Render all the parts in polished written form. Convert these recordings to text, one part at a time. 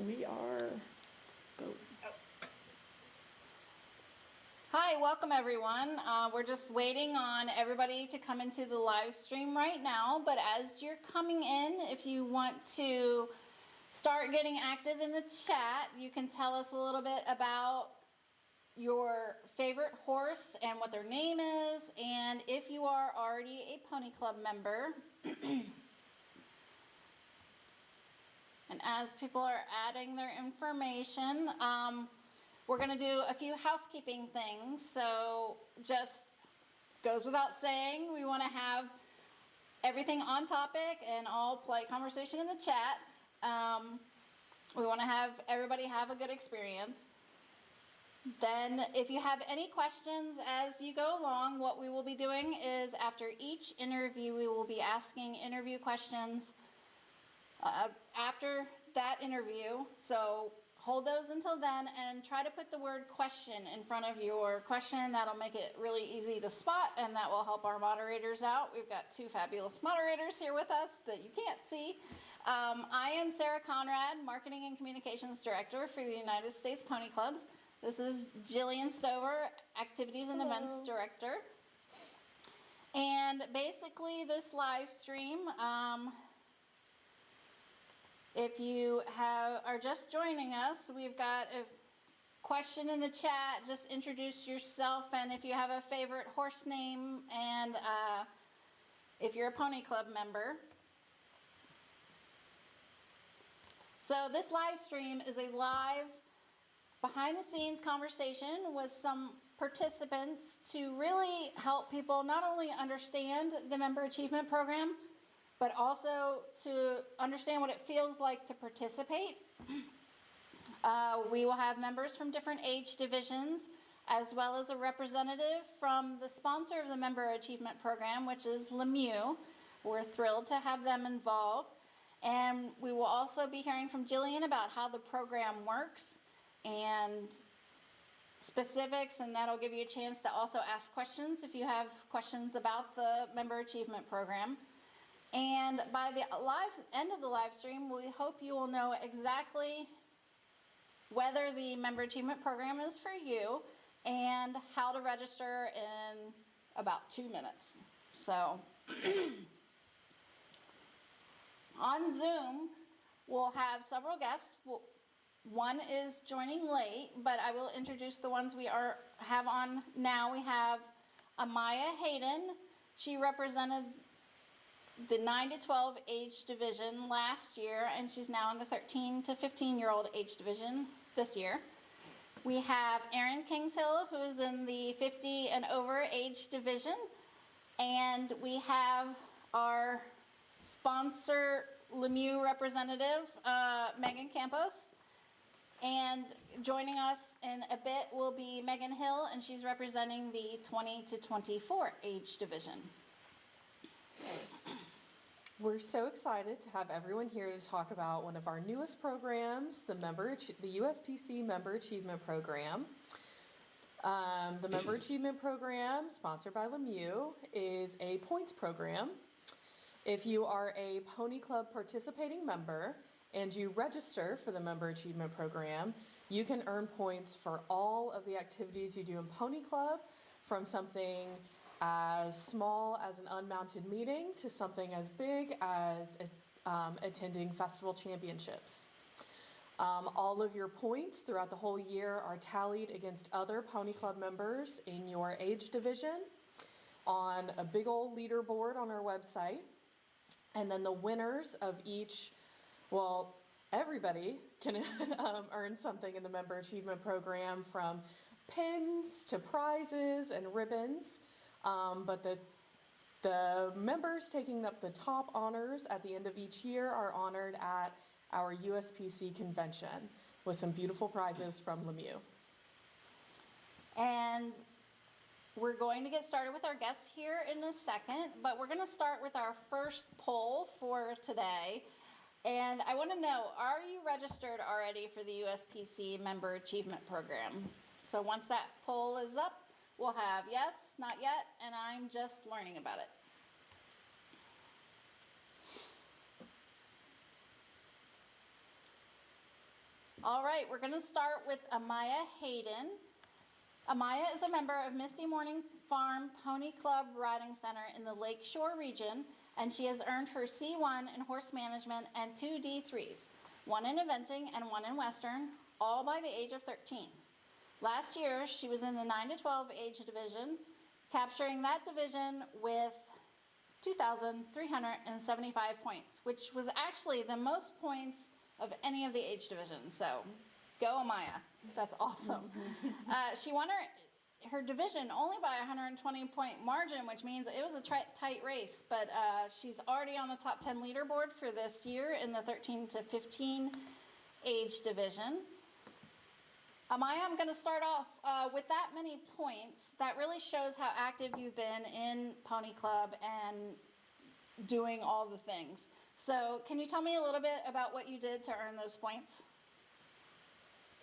We are go. Hi, welcome everyone. We're just waiting on everybody to come into the live stream right now, but as you're coming in, if you want to start getting active in the chat, you can tell us a little bit about your favorite horse and what their name is, and if you are already a Pony Club member. And as people are adding their information, we're going to do a few housekeeping things. So just goes without saying, we want to have everything on topic and all polite conversation in the chat. We want to have everybody have a good experience. Then if you have any questions as you go along, what we will be doing is after each interview, we will be asking interview questions after that interview. So hold those until then and try to put the word question in front of your question. That'll make it really easy to spot, and that will help our moderators out. We've got two fabulous moderators here with us that you can't see. I am Sarah Conrad, Marketing and Communications Director for the United States Pony Clubs. This is Jillian Stover, Activities and Events Director. And basically this live stream, if you are just joining us, we've got a question in the chat. Just introduce yourself, and if you have a favorite horse name, and if you're a Pony Club member. So this live stream is a live behind-the-scenes conversation with some participants to really help people not only understand the Member Achievement Program, but also to understand what it feels like to participate. We will have members from different age divisions, as well as a representative from the sponsor of the Member Achievement Program, which is Lemieux. We're thrilled to have them involved. And we will also be hearing from Jillian about how the program works and specifics, and that'll give you a chance to also ask questions if you have questions about the Member Achievement Program. And by the end of the live stream, we hope you will know exactly whether the Member Achievement Program is for you and how to register in about 2 minutes. So on Zoom, we'll have several guests. One is joining late, but I will introduce the ones we have on now. We have Amaya Hayden. She represented the 9 to 12 age division last year, and she's now in the 13 to 15-year-old age division this year. We have Erin Kingshill, who is in the 50 and over age division, and we have our sponsor Lemieux representative, Megan Campos. And joining us in a bit will be Megan Hill, and she's representing the 20 to 24 age division. We're so excited to have everyone here to talk about one of our newest programs, the USPC Member Achievement Program. The Member Achievement Program, sponsored by Lemieux, is a points program. If you are a Pony Club participating member and you register for the Member Achievement Program, you can earn points for all of the activities you do in Pony Club, from something as small as an unmounted meeting to something as big as attending festival championships. All of your points throughout the whole year are tallied against other Pony Club members in your age division on a big old leaderboard on our website. And then the winners of each, well, everybody can earn something in the Member Achievement Program, from pins to prizes and ribbons. But the members taking up the top honors at the end of each year are honored at our USPC convention with some beautiful prizes from Lemieux. And we're going to get started with our guests here in a second, but we're going to start with our first poll for today. And I want to know, are you registered already for the USPC Member Achievement Program? So once that poll is up, we'll have yes, not yet, and I'm just learning about it. All right, we're gonna start with Amaya Hayden. Amaya is a member of Misty Morning Farm Pony Club Riding Center in the Lakeshore region, and she has earned her C1 in horse management and 2 D3s, one in eventing and one in Western, all by the age of 13. Last year, she was in the 9 to 12 age division, capturing that division with 2,375 points, which was actually the most points of any of the age divisions. So, go Amaya. That's awesome. She won her division only by a 120-point margin, which means it was a tight race, but she's already on the top 10 leaderboard for this year in the 13 to 15 age division. Amaya, I'm going to start off with that many points. That really shows how active you've been in Pony Club and doing all the things. So can you tell me a little bit about what you did to earn those points?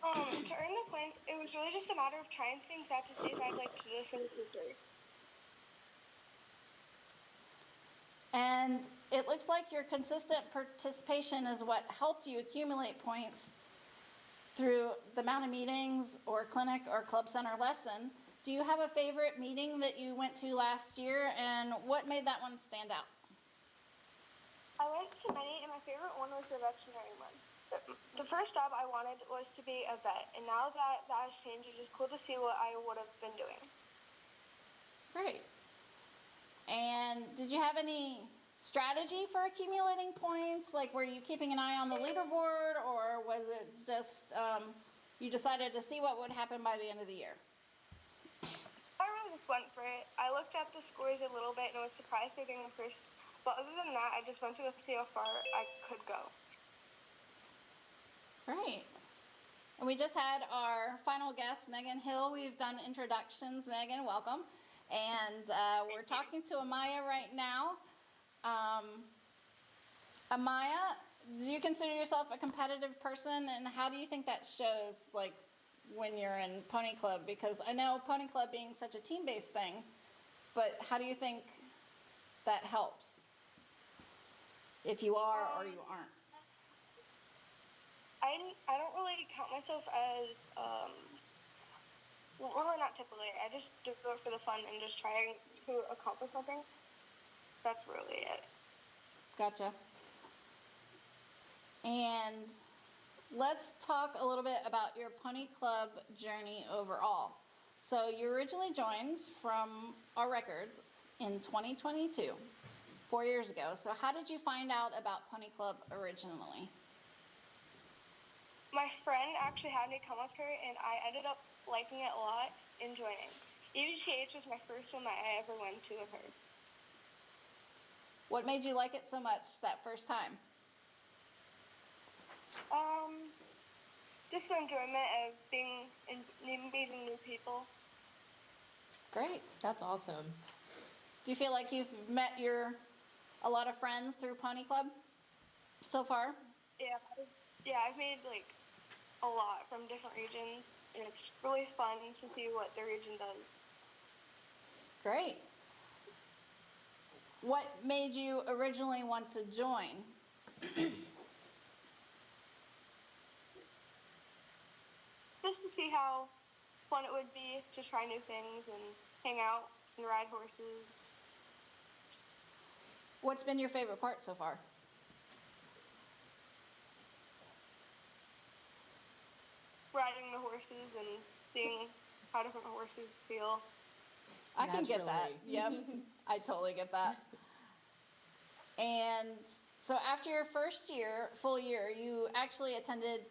To earn the points, it was really just a matter of trying things out to see if I'd like to do this in the future. And it looks like your consistent participation is what helped you accumulate points through the amount of meetings or clinic or club center lesson. Do you have a favorite meeting that you went to last year, and what made that one stand out? I went to many, and my favorite one was the veterinary one. The first job I wanted was to be a vet, and now that that has changed, it's just cool to see what I would have been doing. Great. And did you have any strategy for accumulating points? Like, were you keeping an eye on the leaderboard, or was it just you decided to see what would happen by the end of the year? I really just went for it. I looked at the scores a little bit and was surprised by being the first, but other than that, I just went to go see how far I could go. Great. And we just had our final guest, Megan Hill. We've done introductions. Megan, welcome. And we're talking to Amaya right now. Amaya, do you consider yourself a competitive person, and how do you think that shows, like, when you're in Pony Club? Because I know Pony Club being such a team-based thing, but how do you think that helps? If you are or you aren't. I don't really count myself as, well, really not typically. I just do it for the fun and just trying to accomplish something. That's really it. Gotcha. And let's talk a little bit about your Pony Club journey overall. So you originally joined from our records in 2022, 4 years ago. So how did you find out about Pony Club originally? My friend actually had me come with her, and I ended up liking it a lot and joining. UGTH was my first one that I ever went to with her. What made you like it so much that first time? Just the enjoyment of being and meeting new people. Great. That's awesome. Do you feel like you've met a lot of friends through Pony Club so far? Yeah, I've made like a lot from different regions, and it's really fun to see what the region does. Great. What made you originally want to join? Just to see how fun it would be to try new things and hang out and ride horses. What's been your favorite part so far? Riding the horses and seeing how different horses feel. I can get that. Naturally. Yep. I totally get that. And so after your first year, full year, you actually attended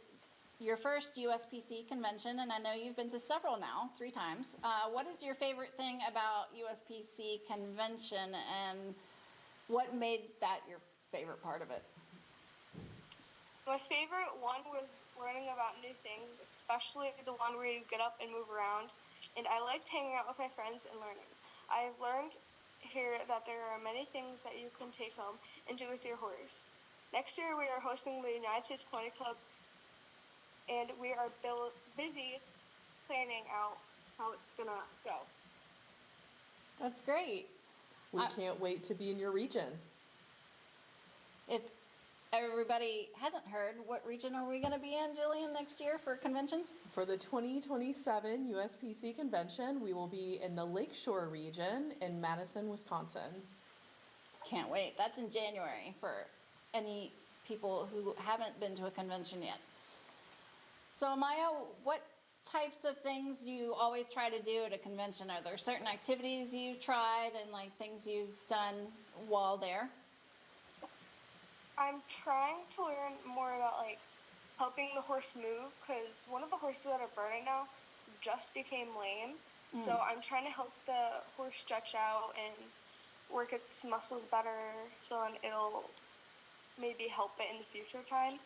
your first USPC convention, and I know you've been to several now, 3 times. What is your favorite thing about USPC convention, and what made that your favorite part of it? My favorite one was learning about new things, especially the one where you get up and move around. And I liked hanging out with my friends and learning. I've learned here that there are many things that you can take home and do with your horse. Next year we are hosting the United States Pony Club, and we are busy planning out how it's gonna go. That's great. We can't wait to be in your region. If everybody hasn't heard, what region are we going to be in, Jillian, next year for convention? For the 2027 USPC convention, we will be in the Lakeshore region in Madison, Wisconsin. Can't wait. That's in January for any people who haven't been to a convention yet. So Maya, what types of things do you always try to do at a convention? Are there certain activities you've tried and like things you've done while there? I'm trying to learn more about like helping the horse move because one of the horses that are burning now just became lame. So I'm trying to help the horse stretch out and work its muscles better so then it'll maybe help it in the future time.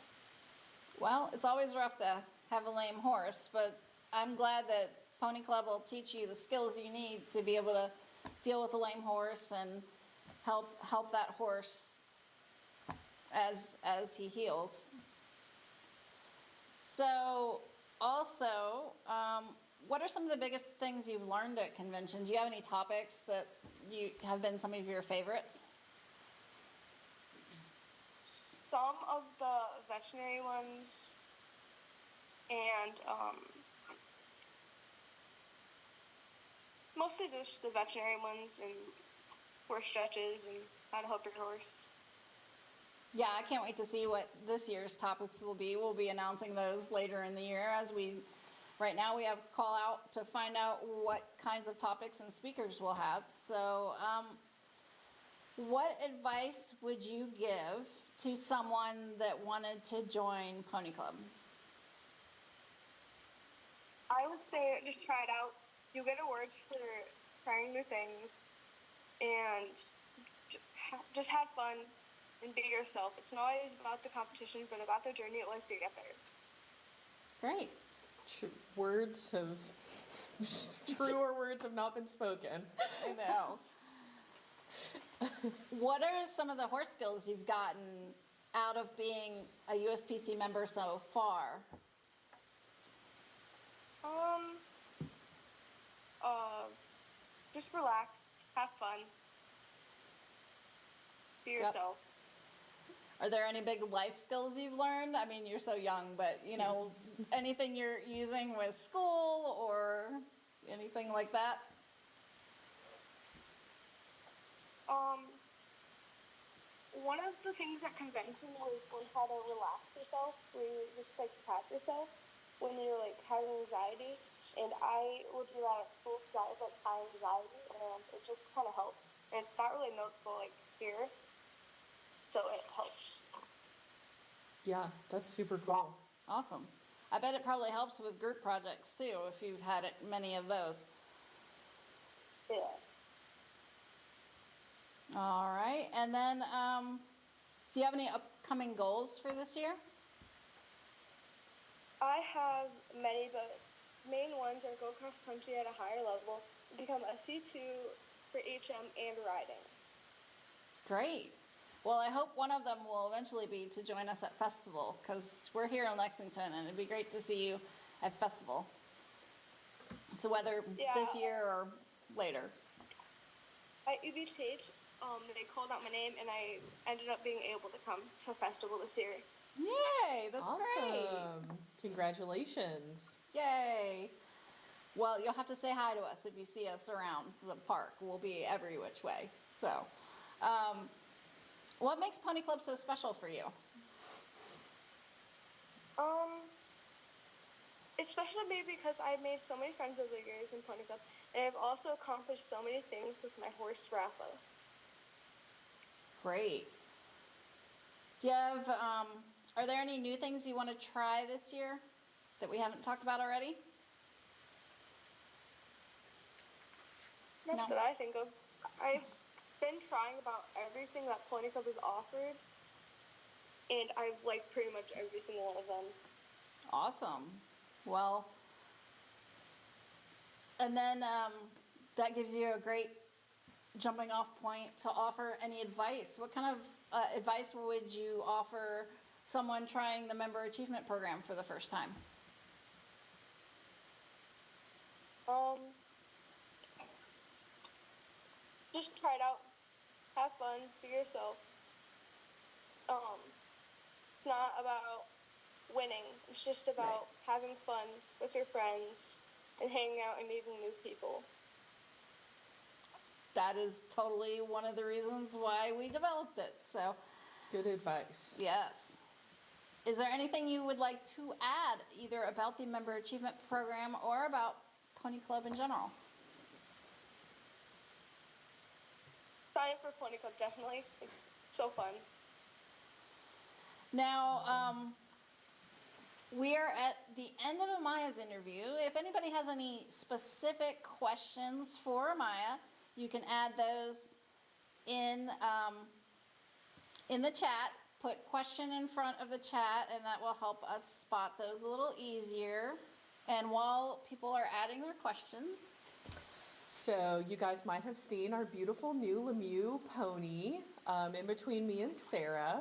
Well, it's always rough to have a lame horse, but I'm glad that Pony Club will teach you the skills you need to be able to deal with a lame horse and help that horse as he heals. So also, what are some of the biggest things you've learned at conventions? Do you have any topics that you have been some of your favorites? Some of the veterinary ones and mostly just the veterinary ones and horse stretches and how to help your horse. Yeah, I can't wait to see what this year's topics will be. We'll be announcing those later in the year right now we have call out to find out what kinds of topics and speakers we'll have. So, what advice would you give to someone that wanted to join Pony Club? I would say just try it out. You get awards for trying new things and just have fun and be yourself. It's not always about the competition, but about the journey it was to get there. Great. Truer words have not been spoken. I know. What are some of the horse skills you've gotten out of being a USPC member so far? Just relax, have fun, be yourself. Are there any big life skills you've learned? I mean, you're so young, but you know, anything you're using with school or anything like that? One of the things at convention was learn how to relax yourself, where you just like tap yourself when you're like having anxiety. And I would do that at school because I have like high anxiety, and it just kind of helps. And it's not really noticeable like here, so it helps. Yeah, that's super cool. Awesome. I bet it probably helps with group projects too, if you've had many of those. Yeah. All right, and then do you have any upcoming goals for this year? I have many, but main ones are go cross country at a higher level, become a C2 for HM and riding. Great. Well, I hope one of them will eventually be to join us at Festival, because we're here in Lexington, and it'd be great to see you at Festival. So whether this year or later. At UBCH, they called out my name, and I ended up being able to come to Festival this year. Yay, that's great. Awesome. Congratulations. Yay. Well, you'll have to say hi to us if you see us around the park. We'll be every which way. So, what makes Pony Club so special for you? It's special to me because I've made so many friends over the years in Pony Club, and I've also accomplished so many things with my horse, Rafa. Great. Do you have, are there any new things you want to try this year that we haven't talked about already? Not No. that I think of. I've been trying about everything that Pony Club has offered, and I've liked pretty much every single one of them. Awesome. Well, and then that gives you a great jumping off point to offer any advice. What kind of advice would you offer someone trying the Member Achievement Program for the first time? Just try it out, have fun, be yourself. It's not about winning. It's just about having fun with your friends and hanging out and meeting new people. That is totally one of the reasons why we developed it. So, Good advice. yes. Is there anything you would like to add, either about the Member Achievement Program or about Pony Club in general? Sign up for Pony Club, definitely. It's so fun. Now, we are at the end of Amaya's interview. If anybody has any specific questions for Amaya, you can add those in the chat. Put question in front of the chat, and that will help us spot those a little easier. And while people are adding their questions, So you guys might have seen our beautiful new Lemieux pony in between me and Sarah,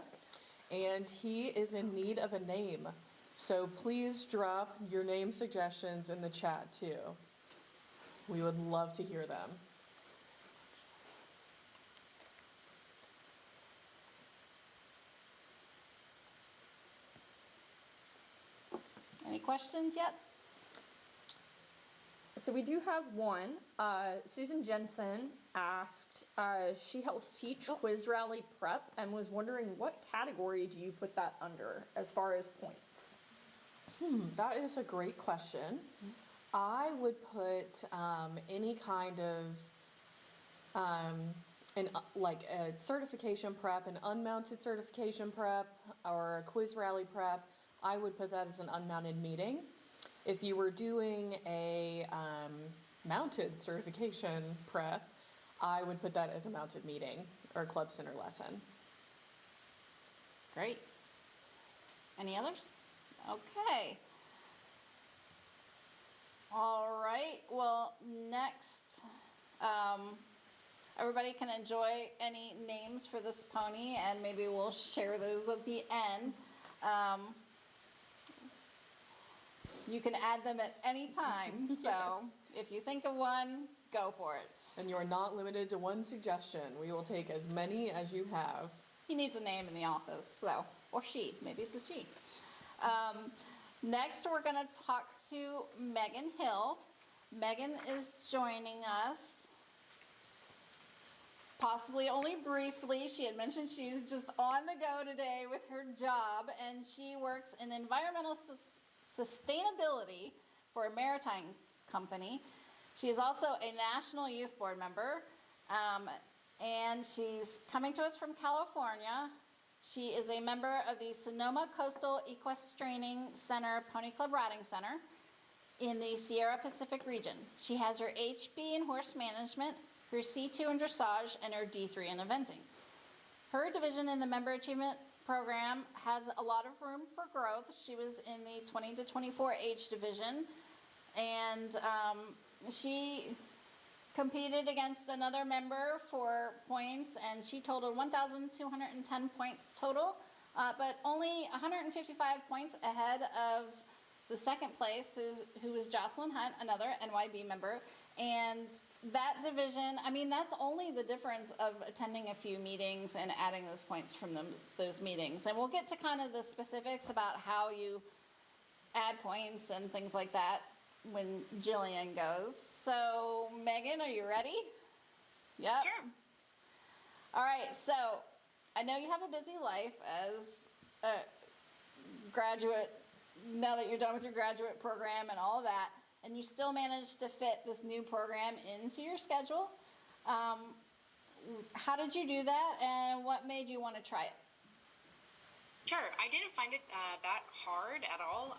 and he is in need of a name. So please drop your name suggestions in the chat too. We would love to hear them. any questions yet? So we do have one. Susan Jensen asked, she helps teach Quiz Rally Prep and was wondering what category do you put that under as far as points? That is a great question. I would put any kind of like a certification prep, an unmounted certification prep, or a quiz rally prep. I would put that as an unmounted meeting. If you were doing a mounted certification prep, I would put that as a mounted meeting or club center lesson. Great. Any others? Okay. All right. Well, next, everybody can enjoy any names for this pony, and maybe we'll share those at the end. You can add them at any time. So if you think of one, go for it. And you're not limited to one suggestion. We will take as many as you have. He needs a name in the office, so, or she, maybe it's a she. Next, we're going to talk to Megan Hill. Megan is joining us, possibly only briefly. She had mentioned she's just on the go today with her job, and she works in environmental sustainability for a maritime company. She is also a National Youth Board member, and she's coming to us from California. She is a member of the Sonoma Coastal Equestrian Center Pony Club Riding Center in the Sierra Pacific region. She has her HB in horse management, her C2 in dressage, and her D3 in eventing. Her division in the Member Achievement Program has a lot of room for growth. She was in the 20 to 24 age division, and she competed against another member for points, and she totaled 1,210 points total, but only 155 points ahead of the second place, who was Jocelyn Hunt, another NYB member. And that division, I mean, that's only the difference of attending a few meetings and adding those points from those meetings. And we'll get to kind of the specifics about how you add points and things like that when Jillian goes. So, Megan, are you ready? Yep. Sure. All right, so I know you have a busy life as a graduate, now that you're done with your graduate program and all of that, and you still managed to fit this new program into your schedule. How did you do that, and what made you want to try it? Sure, I didn't find it that hard at all.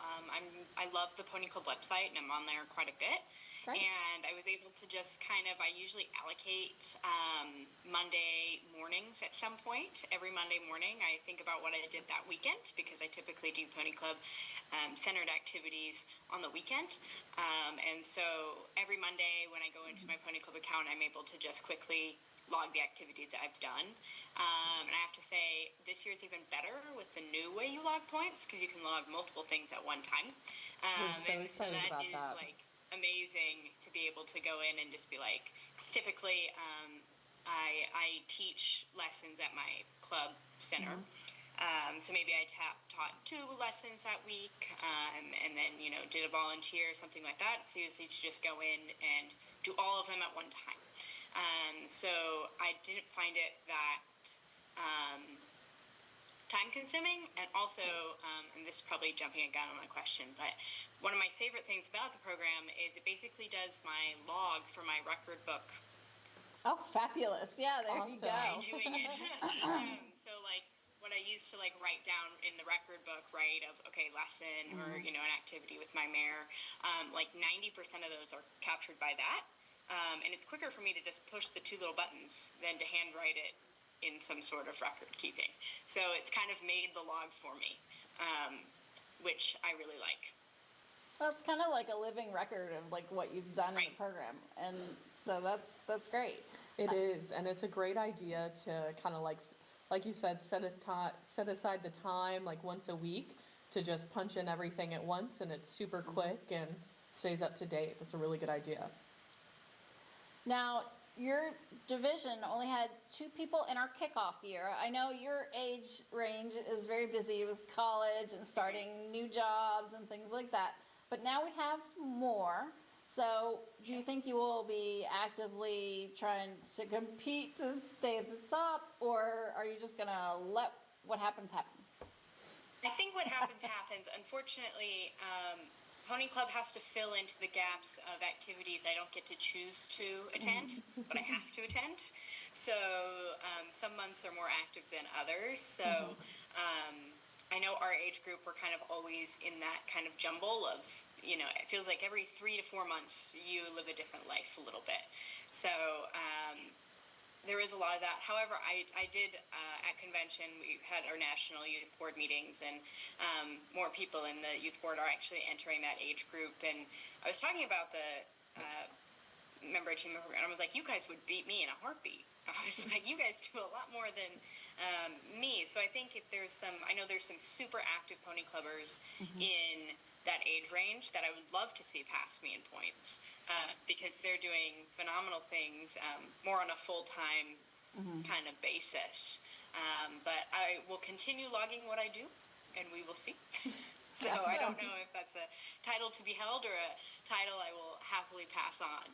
I love the Pony Club website, and I'm on there quite a bit. Great. And I was able to just I usually allocate Monday mornings at some point. Every Monday morning, I think about what I did that weekend, because I typically do Pony Club centered activities on the weekend. And so every Monday when I go into my Pony Club account, I'm able to just quickly log the activities that I've done. And I have to say, this year's even better with the new way you log points, because you can log multiple things at one time. We're so excited about that. Amazing to be able to go in and just be like, 'cause typically I teach lessons at my club center. So maybe I taught 2 lessons that week, and then, did a volunteer, something like that. So you just go in and do all of them at one time. So I didn't find it that time consuming, and also, and this is probably jumping a gun on my question, but one of my favorite things about the program is it basically does my log for my record book Oh, fabulous. Yeah, there you Awesome. go. doing it. So like what I used to like write down in the record book, right, of okay, lesson or an activity with my mare, like 90% of those are captured by that. And it's quicker for me to just push the 2 little buttons than to handwrite it in some sort of record keeping. So it's kind of made the log for me, which I really like. Well, it's kind of like a living record of like what you've done in Right. the program, and so that's great. It is, and it's a great idea to kind of like you said, set aside the time like once a week to just punch in everything at once, and it's super quick and stays up to date. That's a really good idea. Now, your division only had 2 people in our kickoff year. I know your age range is very busy with college and starting new jobs and things like that, but now we have more. So, do you think you will be actively trying to compete to stay at the top, or are you just gonna let what happens happen? I think what happens happens. Unfortunately, Pony Club has to fill into the gaps of activities I don't get to choose to attend, but I have to attend. So some months are more active than others. So I know our age group, we're kind of always in that kind of jumble of, it feels like every 3 to 4 months you live a different life a little bit. So there is a lot of that. However, I did, at convention, we had our National Youth Board meetings, and more people in the youth board are actually entering that age group. And I was talking about the member achievement program, and I was like, you guys would beat me in a heartbeat. I was like, you guys do a lot more than me. So I think if there's I know there's some super active pony clubbers in that age range that I would love to see pass me in points, because they're doing phenomenal things, more on a full-time kind of basis. But I will continue logging what I do, and we will see. So I don't know if that's a title to be held or a title I will happily pass on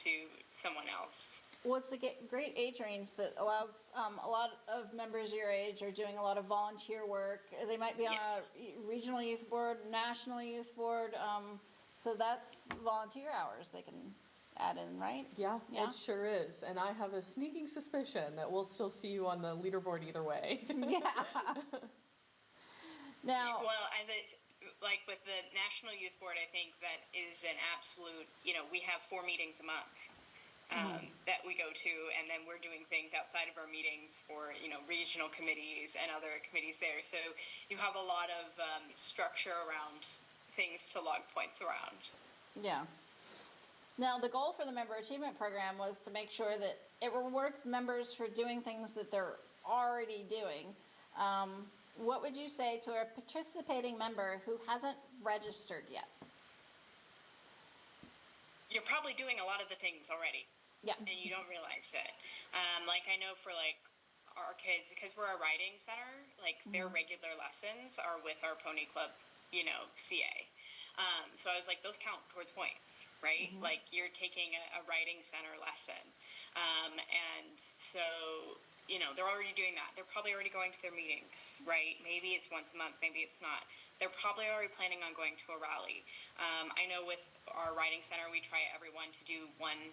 to someone else. What's the great age range that allows a lot of members your age are doing a lot of volunteer work? They might be on Yes. a regional youth board, national youth board, so that's volunteer hours they can add in, right? Yeah, Yeah. it sure is. And I have a sneaking suspicion that we'll still see you on the leaderboard either way. Yeah. Now, Well, as it's like with the National Youth Board, I think that is an absolute, we have 4 meetings a month that we go to, and then we're doing things outside of our meetings for, regional committees and other committees there. So you have a lot of structure around things to log points around. yeah. Now, the goal for the member achievement program was to make sure that it rewards members for doing things that they're already doing. What would you say to a participating member who hasn't registered yet? You're probably doing a lot of the things already. Yeah. And you don't realize it. Like I know for like our kids, because we're a riding center, like their regular lessons are with our pony club, CA. So I was like, those count towards points, right? Like you're taking a riding center lesson. And so, they're already doing that. They're probably already going to their meetings, right? Maybe it's once a month, maybe it's not. They're probably already planning on going to a rally. I know with our riding center, we try everyone to do one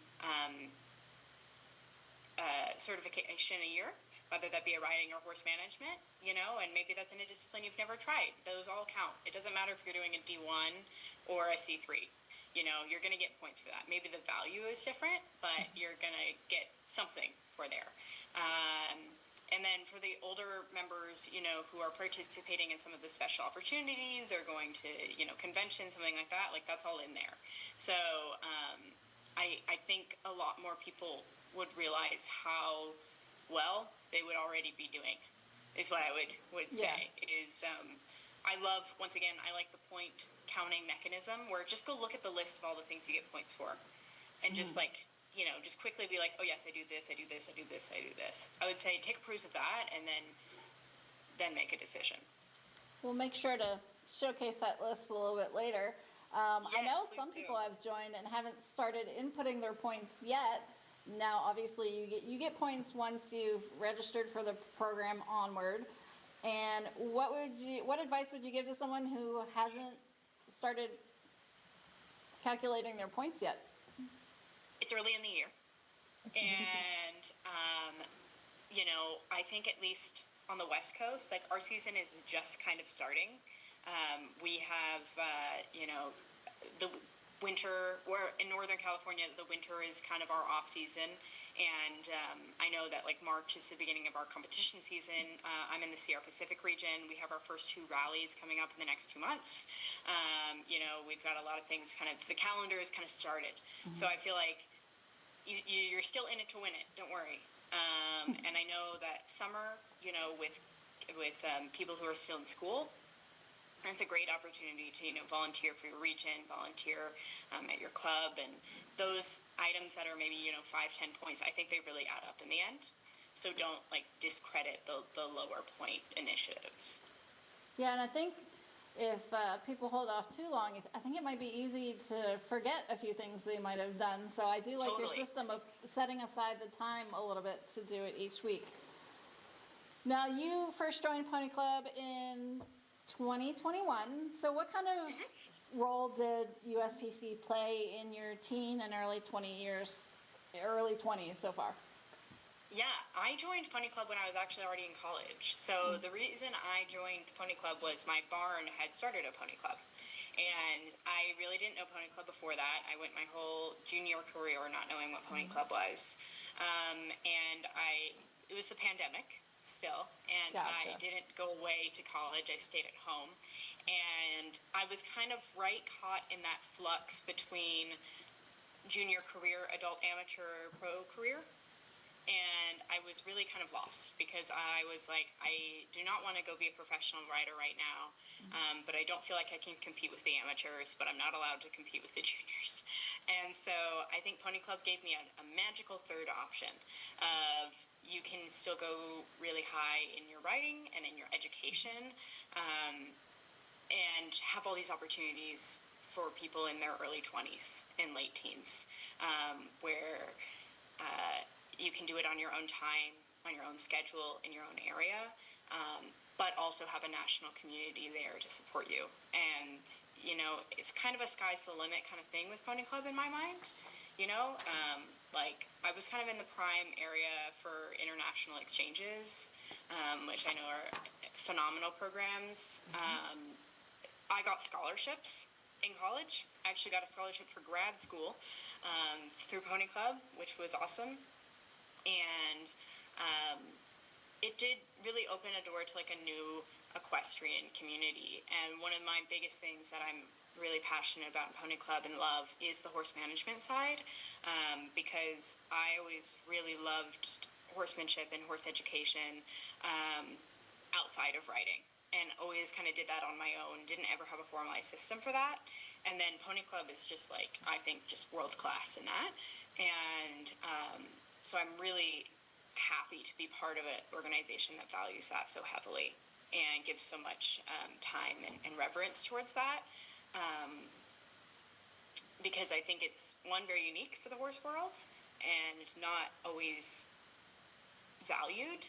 certification a year, whether that be a riding or horse management, and maybe that's in a discipline you've never tried. Those all count. It doesn't matter if you're doing a D1 or a C3. You're going to get points for that. Maybe the value is different, but you're going to get something for there. And then for the older members, who are participating in some of the special opportunities or going to, conventions, something like that, like that's all in there. So I think a lot more people would realize how well they would already be doing, is what I would say. I love, once again, I like the point counting mechanism where just go look at the list of all the things you get points for, and just like, just quickly be like, oh yes, I do this, I do this, I do this, I do this. I would say take a peruse of that, and then then make a decision. We'll make sure to showcase that list a little bit later. I Yes, know please some do. people have joined and haven't started inputting their points yet. Now, obviously, you get points once you've registered for the program onward. And what advice would you give to someone who hasn't started calculating their points yet? It's early in the year. And, I think at least on the West Coast, like our season is just kind of starting. We have, the winter, or in Northern California, the winter is kind of our off season. And I know that like March is the beginning of our competition season. I'm in the Sierra Pacific region. We have our first 2 rallies coming up in the next 2 months. We've got a lot of things the calendar is kind of started. So I feel like you're still in it to win it. Don't worry. And I know that summer, with people who are still in school, it's a great opportunity to volunteer for your region, volunteer at your club, and those items that are maybe 5-10 points, I think they really add up in the end. So don't discredit the lower point initiatives. Yeah, and I think if people hold off too long, I think it might be easy to forget a few things they might have done. So I do like your Totally. system of setting aside the time a little bit to do it each week. Now, you first joined Pony Club in 2021. So what kind of role did USPC play in your teen and early 20s so far? Yeah, I joined Pony Club when I was actually already in college. So the reason I joined Pony Club was my barn had started a Pony Club. And I really didn't know Pony Club before that. I went my whole junior career not knowing what Pony Club was. It was the pandemic still, and Gotcha. I didn't go away to college. I stayed at home. And I was kind of caught in that flux between junior career, adult amateur, pro career. And I was really kind of lost because I was like, I do not want to go be a professional rider right now, but I don't feel like I can compete with the amateurs, but I'm not allowed to compete with the juniors. And so I think Pony Club gave me a magical third option of you can still go really high in your riding and in your education, and have all these opportunities for people in their early 20s and late teens, where you can do it on your own time, on your own schedule, in your own area, but also have a national community there to support you. And, it's kind of a sky's the limit kind of thing with Pony Club in my mind. I was kind of in the prime area for international exchanges, which I know are phenomenal programs. I got scholarships in college. I actually got a scholarship for grad school through Pony Club, which was awesome. And it did really open a door to a new equestrian community. And one of my biggest things that I'm really passionate about in Pony Club and love is the horse management side, because I always really loved horsemanship and horse education outside of riding, and always kind of did that on my own, didn't ever have a formalized system for that. And then Pony Club is just I think just world class in that. And so I'm really happy to be part of an organization that values that so heavily and gives so much time and reverence towards that, because I think it's, one, very unique for the horse world and not always valued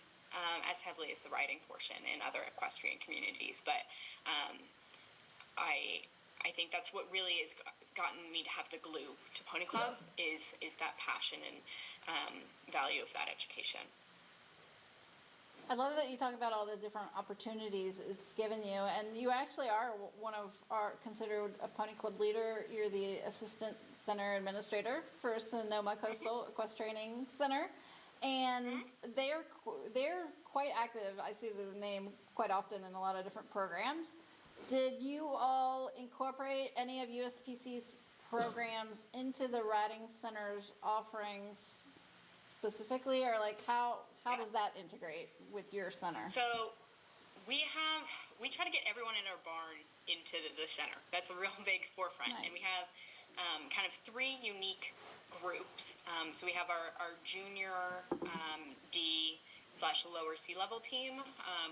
as heavily as the riding portion in other equestrian communities. But I think that's what really has gotten me to have the glue to Pony Club, is that passion and value of that education. I love that you talk about all the different opportunities it's given you, and you actually are one of considered a Pony Club leader. You're the assistant center administrator for Sonoma Coastal Equestrian Center, and they're quite active. I see the name quite often in a lot of different programs. Did you all incorporate any of USPC's programs into the riding center's offerings specifically, or how does that integrate with your center? So we try to get everyone in our barn into the center. That's a real big forefront. Nice. And we have kind of 3 unique groups. So we have our junior D slash lower sea level team,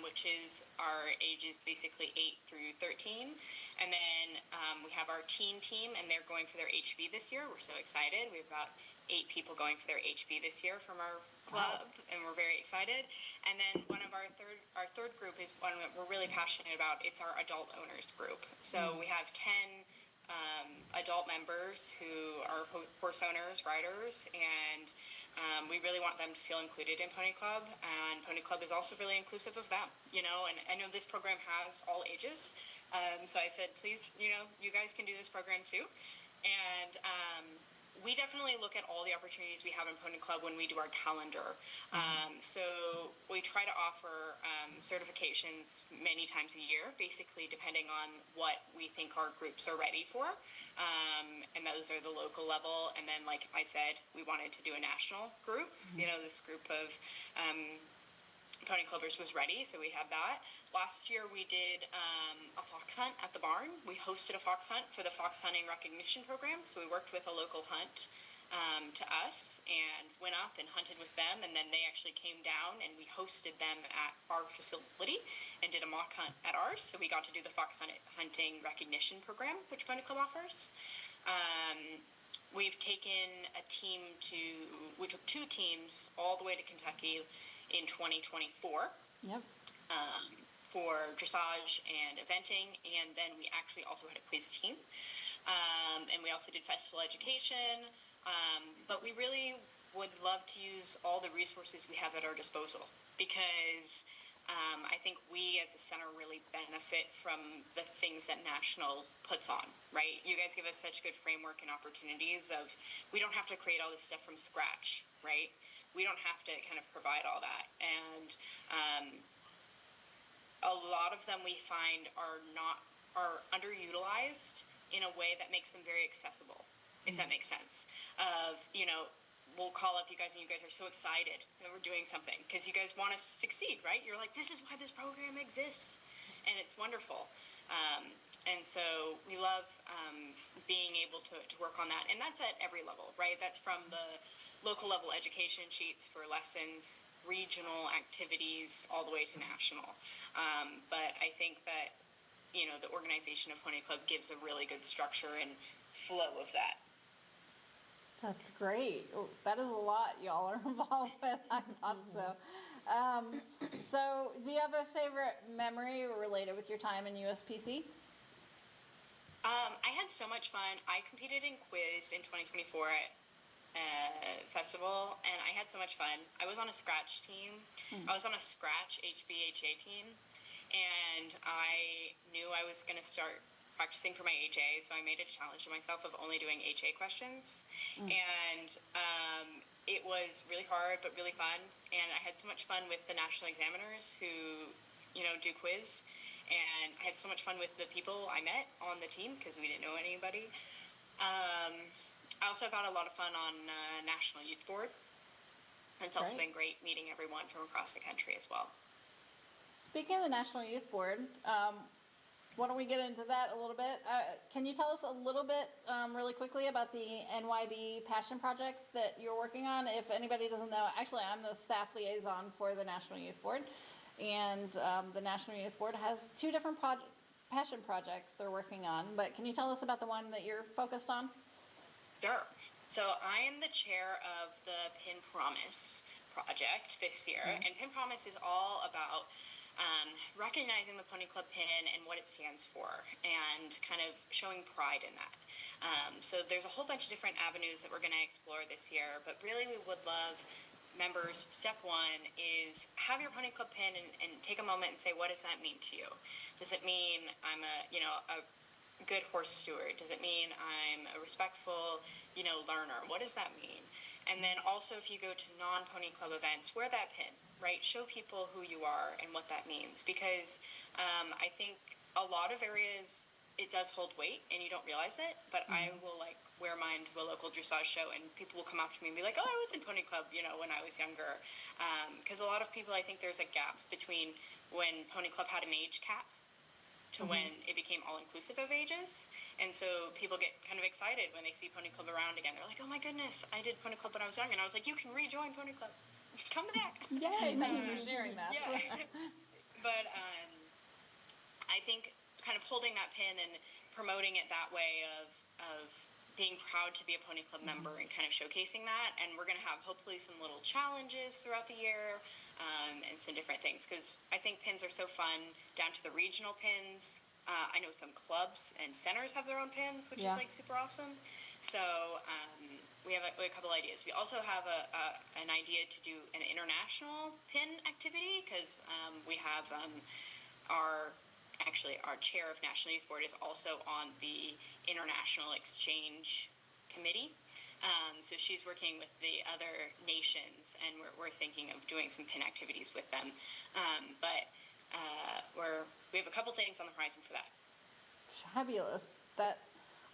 which is our ages basically 8 through 13. And then we have our teen team, and they're going for their HB this year. We're so excited. We have about 8 people going for their HB this year from our club, and we're very excited. And then one of our third group is one that we're really passionate about. It's our adult owners group. So we have 10 adult members who are horse owners, riders, and we really want them to feel included in Pony Club, and Pony Club is also really inclusive of them, and I know this program has all ages, so I said, please, you guys can do this program too, and we definitely look at all the opportunities we have in Pony Club when we do our calendar. So we try to offer certifications many times a year, basically depending on what we think our groups are ready for. And those are the local level. And then, like I said, we wanted to do a national group. This group of Pony Clubbers was ready, so we had that. Last year we did a fox hunt at the barn. We hosted a fox hunt for the fox hunting recognition program, so we worked with a local hunt to us and went up and hunted with them, and then they actually came down and we hosted them at our facility and did a mock hunt at ours, so we got to do the fox hunting recognition program, which Pony Club offers. We've taken we took 2 teams all the way to Kentucky in 2024 for dressage and eventing, and then we actually also had a quiz team, and we also did festival education, but we really would love to use all the resources we have at our disposal, because I think we as a center really benefit from the things that National puts on, right? You guys give us such good framework and opportunities of, we don't have to create all this stuff from scratch, right? We don't have to kind of provide all that. And a lot of them we find are underutilized in a way that makes them very accessible, if that makes sense. We'll call up you guys and you guys are so excited that we're doing something because you guys want us to succeed, right? You're like, this is why this program exists. And it's wonderful. And so we love being able to work on that. And that's at every level, right? That's from the local level education sheets for lessons, regional activities, all the way to national. But I think that, the organization of Pony Club gives a really good structure and flow of that. That's great. Oh, that is a lot y'all are involved with. I thought so. So, do you have a favorite memory related with your time in USPC? I had so much fun. I competed in quiz in 2024 at festival, and I had so much fun. I was on a scratch team. I was on a scratch HBHA team, and I knew I was going to start practicing for my HA, so I made a challenge to myself of only doing HA questions, and it was really hard but really fun, and I had so much fun with the national examiners who do quiz, and I had so much fun with the people I met on the team because we didn't know anybody. I also have had a lot of fun on National Youth Board. It's also been great meeting everyone from across the country as well. Speaking of the National Youth Board, why don't we get into that a little bit? Can you tell us a little bit really quickly about the NYB Passion Project that you're working on? If anybody doesn't know, actually I'm the staff liaison for the National Youth Board, and the National Youth Board has 2 different passion projects they're working on, but can you tell us about the one that you're focused on? Sure. So I am the chair of the Pin Promise project this year, and Pin Promise is all about recognizing the Pony Club pin and what it stands for, and kind of showing pride in that. So there's a whole bunch of different avenues that we're going to explore this year, but really we would love members. Step 1 is have your Pony Club pin and take a moment and say, what does that mean to you? Does it mean I'm a good horse steward? Does it mean I'm a respectful, learner? What does that mean? And then also if you go to non-Pony Club events, wear that pin, right? Show people who you are and what that means, because I think a lot of areas it does hold weight and you don't realize it, but I will wear mine to a local dressage show and people will come up to me and be like, oh, I was in Pony Club, when I was younger. Because a lot of people, I think there's a gap between when Pony Club had an age cap to when it became all-inclusive of ages. And so people get kind of excited when they see Pony Club around again. They're like, oh my goodness, I did Pony Club when I was young. And I was like, you can rejoin Pony Club. come back. Yay, thanks for sharing that. Yeah. But I think kind of holding that pin and promoting it that way of being proud to be a Pony Club member and kind of showcasing that. And we're going to have hopefully some little challenges throughout the year and some different things, because I think pins are so fun, down to the regional pins. I know some clubs and centers have their own pins, which is like super awesome. So we have a couple ideas. We also have an idea to do an international pin activity, because we have our chair of National Youth Board is also on the International Exchange Committee. So she's working with the other nations, and we're thinking of doing some pin activities with them. But we have a couple things on the horizon for that. Fabulous. That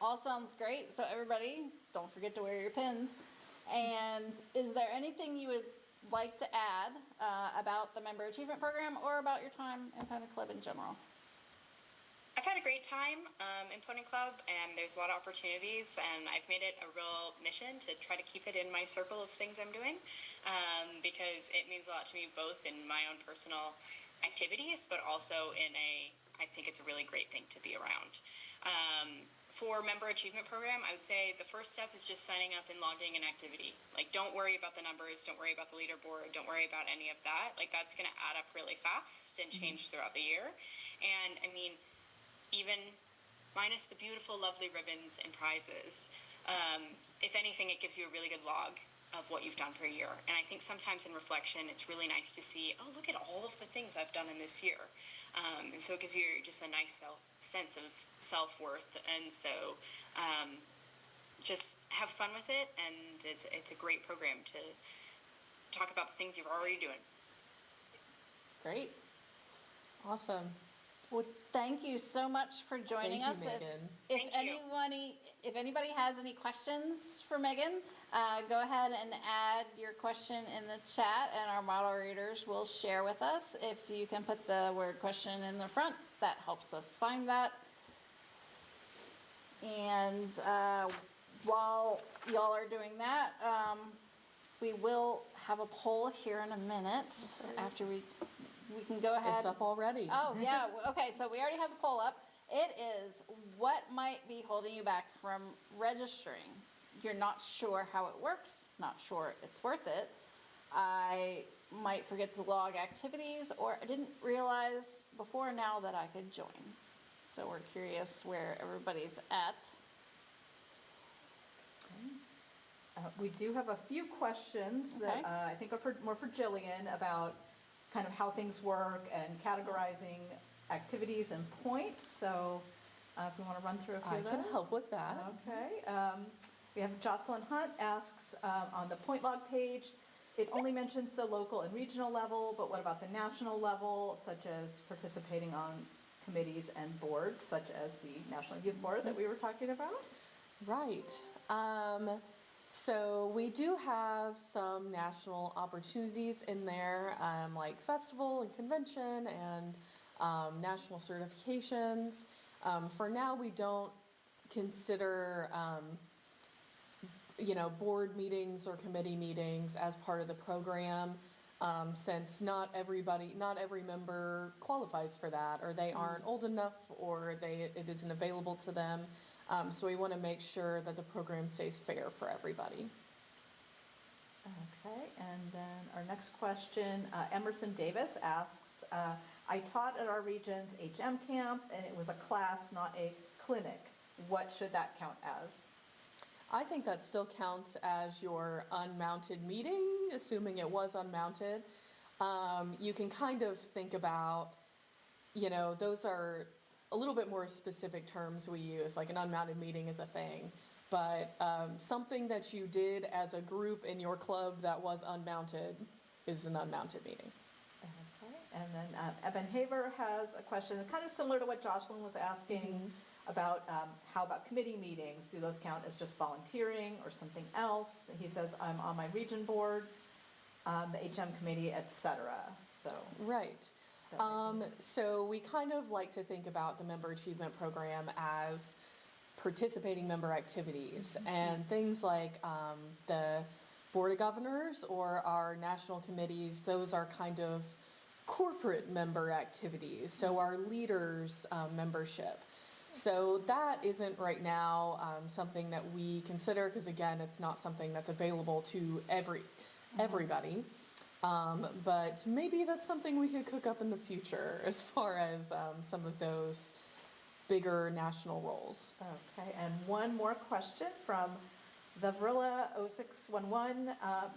all sounds great. So everybody, don't forget to wear your pins. And is there anything you would like to add about the Member Achievement Program or about your time in Pony Club in general? I've had a great time in Pony Club, and there's a lot of opportunities, and I've made it a real mission to try to keep it in my circle of things I'm doing, because it means a lot to me, both in my own personal activities, but also I think it's a really great thing to be around. For Member Achievement Program, I would say the first step is just signing up and logging an activity. Like, don't worry about the numbers, don't worry about the leaderboard, don't worry about any of that. Like, that's going to add up really fast and change throughout the year. And I mean, even minus the beautiful, lovely ribbons and prizes, if anything, it gives you a really good log of what you've done for a year. And I think sometimes in reflection, it's really nice to see, oh, look at all of the things I've done in this year. And so it gives you just a nice sense of self-worth. And so just have fun with it. And it's a great program to talk about the things you're already doing. Great. Awesome. Well, thank you so much for joining us. Thank you, Megan. If anybody has any questions for Megan, go ahead and add your question in the chat, and our moderators will share with us. If you can put the word question in the front, that helps us find that. And while y'all are doing that, we will have a poll here in a minute after we can go ahead. It's up already. Oh, yeah. Okay, so we already have the poll up. It is, what might be holding you back from registering? You're not sure how it works, not sure it's worth it. I might forget to log activities, or I didn't realize before now that I could join. So we're curious where everybody's at. We do have a few questions that I think are more for Jillian, about kind of how things work and categorizing activities and points. So if we want to run through a few of those. I can help with that. Okay. We have Jocelyn Hunt asks, on the point log page, it only mentions the local and regional level, but what about the national level, such as participating on committees and boards, such as the National Youth Board that we were talking about? Right. So we do have some national opportunities in there, like festival and convention and national certifications. For now, we don't consider, board meetings or committee meetings as part of the program, since not every member qualifies for that, or they aren't old enough, or it isn't available to them. So we want to make sure that the program stays fair for everybody. Okay, and then our next question, Emerson Davis asks, I taught at our region's HM camp, and it was a class, not a clinic. What should that count as? I think that still counts as your unmounted meeting, assuming it was unmounted. You can kind of think about, those are a little bit more specific terms we use, like an unmounted meeting is a thing. But something that you did as a group in your club that was unmounted is an unmounted meeting. Okay, and then Eben Haver has a question kind of similar to what Jocelyn was asking about how about committee meetings? Do those count as just volunteering or something else? He says, I'm on my region board, the HM committee, etc. So right. So we kind of like to think about the Member Achievement Program as participating member activities, and things like the Board of Governors or our national committees, those are kind of corporate member activities, so our leaders' membership. So that isn't right now something that we consider, because again, it's not something that's available to everybody. But maybe that's something we could cook up in the future as far as some of those bigger national roles. Okay, and one more question from the Vrilla 0611.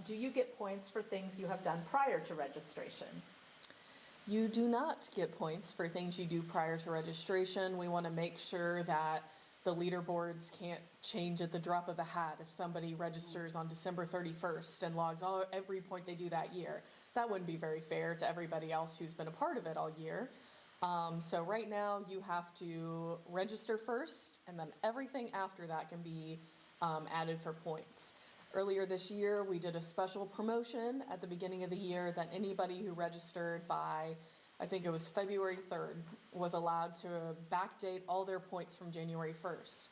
Do you get points for things you have done prior to registration? You do not get points for things you do prior to registration. We want to make sure that the leaderboards can't change at the drop of a hat if somebody registers on December 31st and logs every point they do that year. That wouldn't be very fair to everybody else who's been a part of it all year. So right now you have to register first, and then everything after that can be added for points. Earlier this year, we did a special promotion at the beginning of the year that anybody who registered by, I think it was February 3rd, was allowed to backdate all their points from January 1st.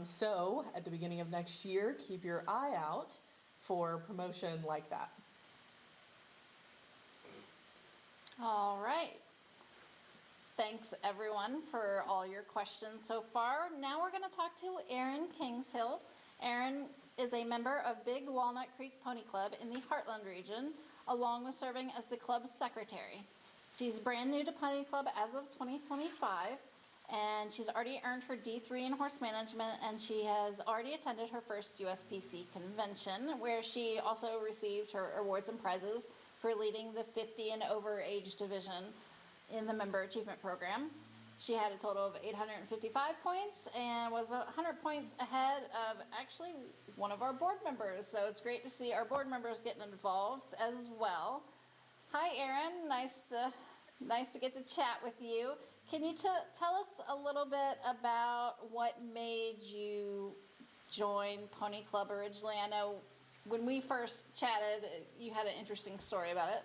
So at the beginning of next year, keep your eye out for promotion like that. All right. Thanks everyone for all your questions so far. Now we're going to talk to Erin Kingshill. Erin is a member of Big Walnut Creek Pony Club in the Heartland region, along with serving as the club's secretary. She's brand new to Pony Club as of 2025, and she's already earned her D3 in horse management, and she has already attended her first USPC convention, where she also received her awards and prizes for leading the 50 and over age division in the member achievement program. She had a total of 855 points and was 100 points ahead of actually one of our board members. So it's great to see our board members getting involved as well. Hi, Erin. Nice to get to chat with you. Can you tell us a little bit about what made you join Pony Club originally? I know when we first chatted, you had an interesting story about it.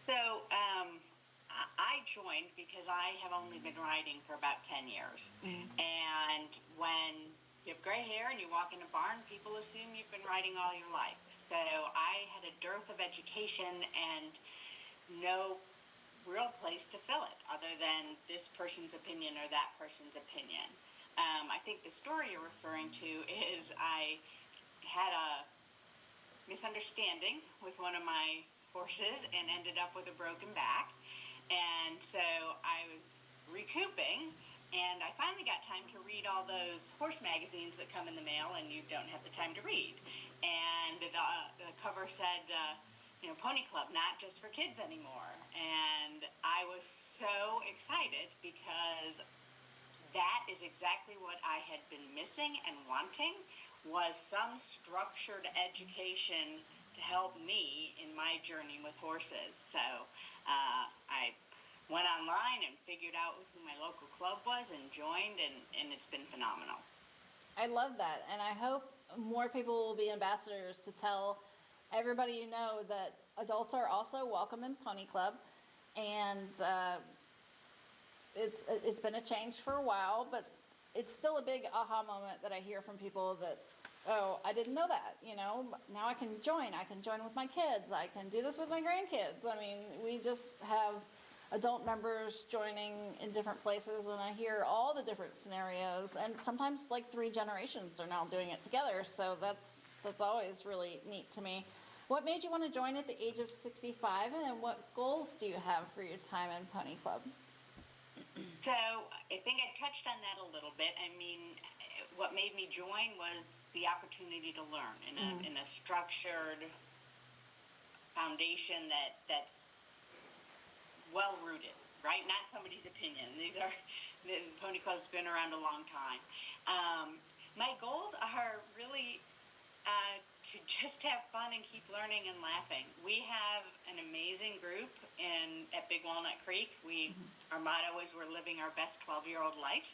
So, I joined because I have only been riding for about 10 years. And when you have gray hair and you walk in a barn, people assume you've been riding all your life. So I had a dearth of education and no real place to fill it other than this person's opinion or that person's opinion. I think the story you're referring to is I had a misunderstanding with one of my horses and ended up with a broken back. And so I was recouping, and I finally got time to read all those horse magazines that come in the mail and you don't have the time to read. And the cover said, Pony Club, not just for kids anymore. And I was so excited because that is exactly what I had been missing and wanting, was some structured education to help me in my journey with horses. So I went online and figured out who my local club was and joined, and it's been phenomenal. I love that, and I hope more people will be ambassadors to tell everybody you know that adults are also welcome in Pony Club. And it's been a change for a while, but it's still a big aha moment that I hear from people that, oh, I didn't know that, now I can join with my kids, I can do this with my grandkids. I mean, we just have adult members joining in different places, and I hear all the different scenarios, and sometimes like 3 generations are now doing it together, so that's always really neat to me. What made you want to join at the age of 65, and what goals do you have for your time in Pony Club? So I think I touched on that a little bit. I mean, what made me join was the opportunity to learn in a structured foundation that's well rooted, right? Not somebody's opinion. The Pony Club's been around a long time. My goals are really to just have fun and keep learning and laughing. We have an amazing group at Big Walnut Creek. Our motto is we're living our best 12-year-old life.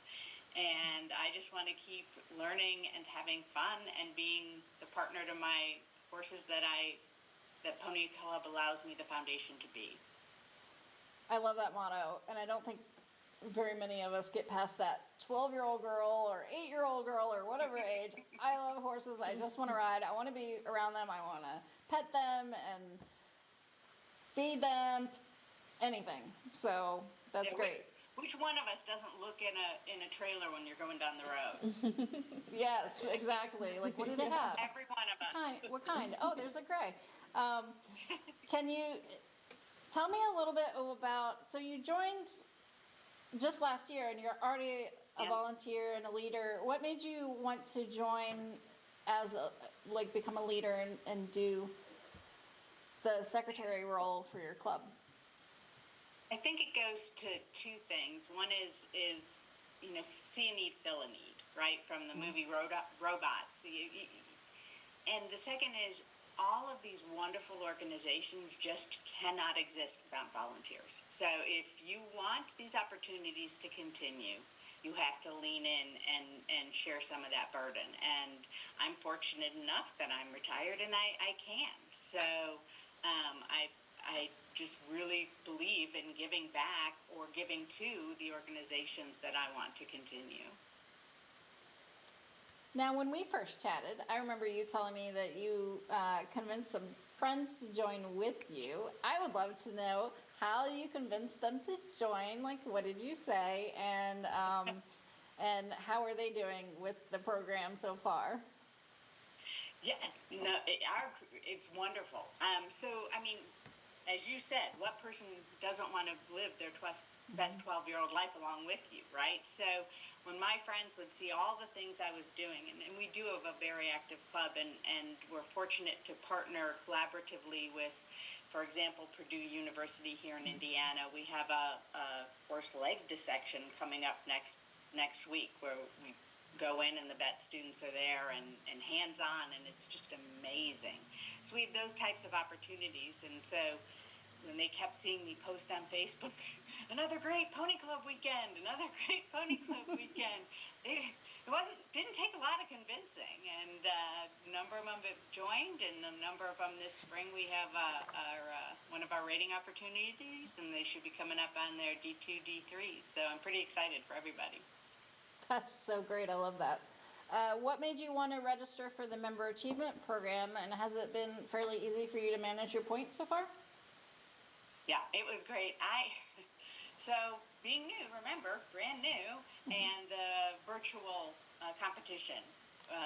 And I just want to keep learning and having fun and being the partner to my horses that Pony Club allows me the foundation to be. I love that motto, and I don't think very many of us get past that 12-year-old girl or 8-year-old girl or whatever age. I love horses. I just want to ride. I want to be around them. I want to pet them and feed them, anything. So that's Yeah, great. Which one of us doesn't look in a trailer when you're going down the road? Yes, exactly. Like, what do they have? Every one of us. What kind? Oh, there's a gray. Can you tell me a little bit about, so you joined just last year and you're already a Yeah. volunteer and a leader. What made you want to join as become a leader and do the secretary role for your club? I think it goes to two things. One is see a need, fill a need, right? From the movie Robots. And the second is all of these wonderful organizations just cannot exist without volunteers. So if you want these opportunities to continue, you have to lean in and share some of that burden. And I'm fortunate enough that I'm retired and I can. So I just really believe in giving back or giving to the organizations that I want to continue. Now, when we first chatted, I remember you telling me that you convinced some friends to join with you. I would love to know how you convinced them to join. Like, what did you say, and how are they doing with the program so far? Yeah, no, it's wonderful. So, I mean, as you said, what person doesn't want to live their best 12-year-old life along with you, right? So when my friends would see all the things I was doing, and we do have a very active club, and we're fortunate to partner collaboratively with, for example, Purdue University here in Indiana. We have a horse leg dissection coming up next week where we go in and the vet students are there and hands-on, and it's just amazing. So we have those types of opportunities, and so when they kept seeing me post on Facebook, another great pony club weekend, another great pony club weekend, it didn't take a lot of convincing, and a number of them have joined, and a number of them this spring we have one of our rating opportunities, and they should be coming up on their D2, D3, so I'm pretty excited for everybody. That's so great. I love that. What made you want to register for the Member Achievement Program, and has it been fairly easy for you to manage your points so far? Yeah, it was great. So being new, remember, brand new, and the virtual competition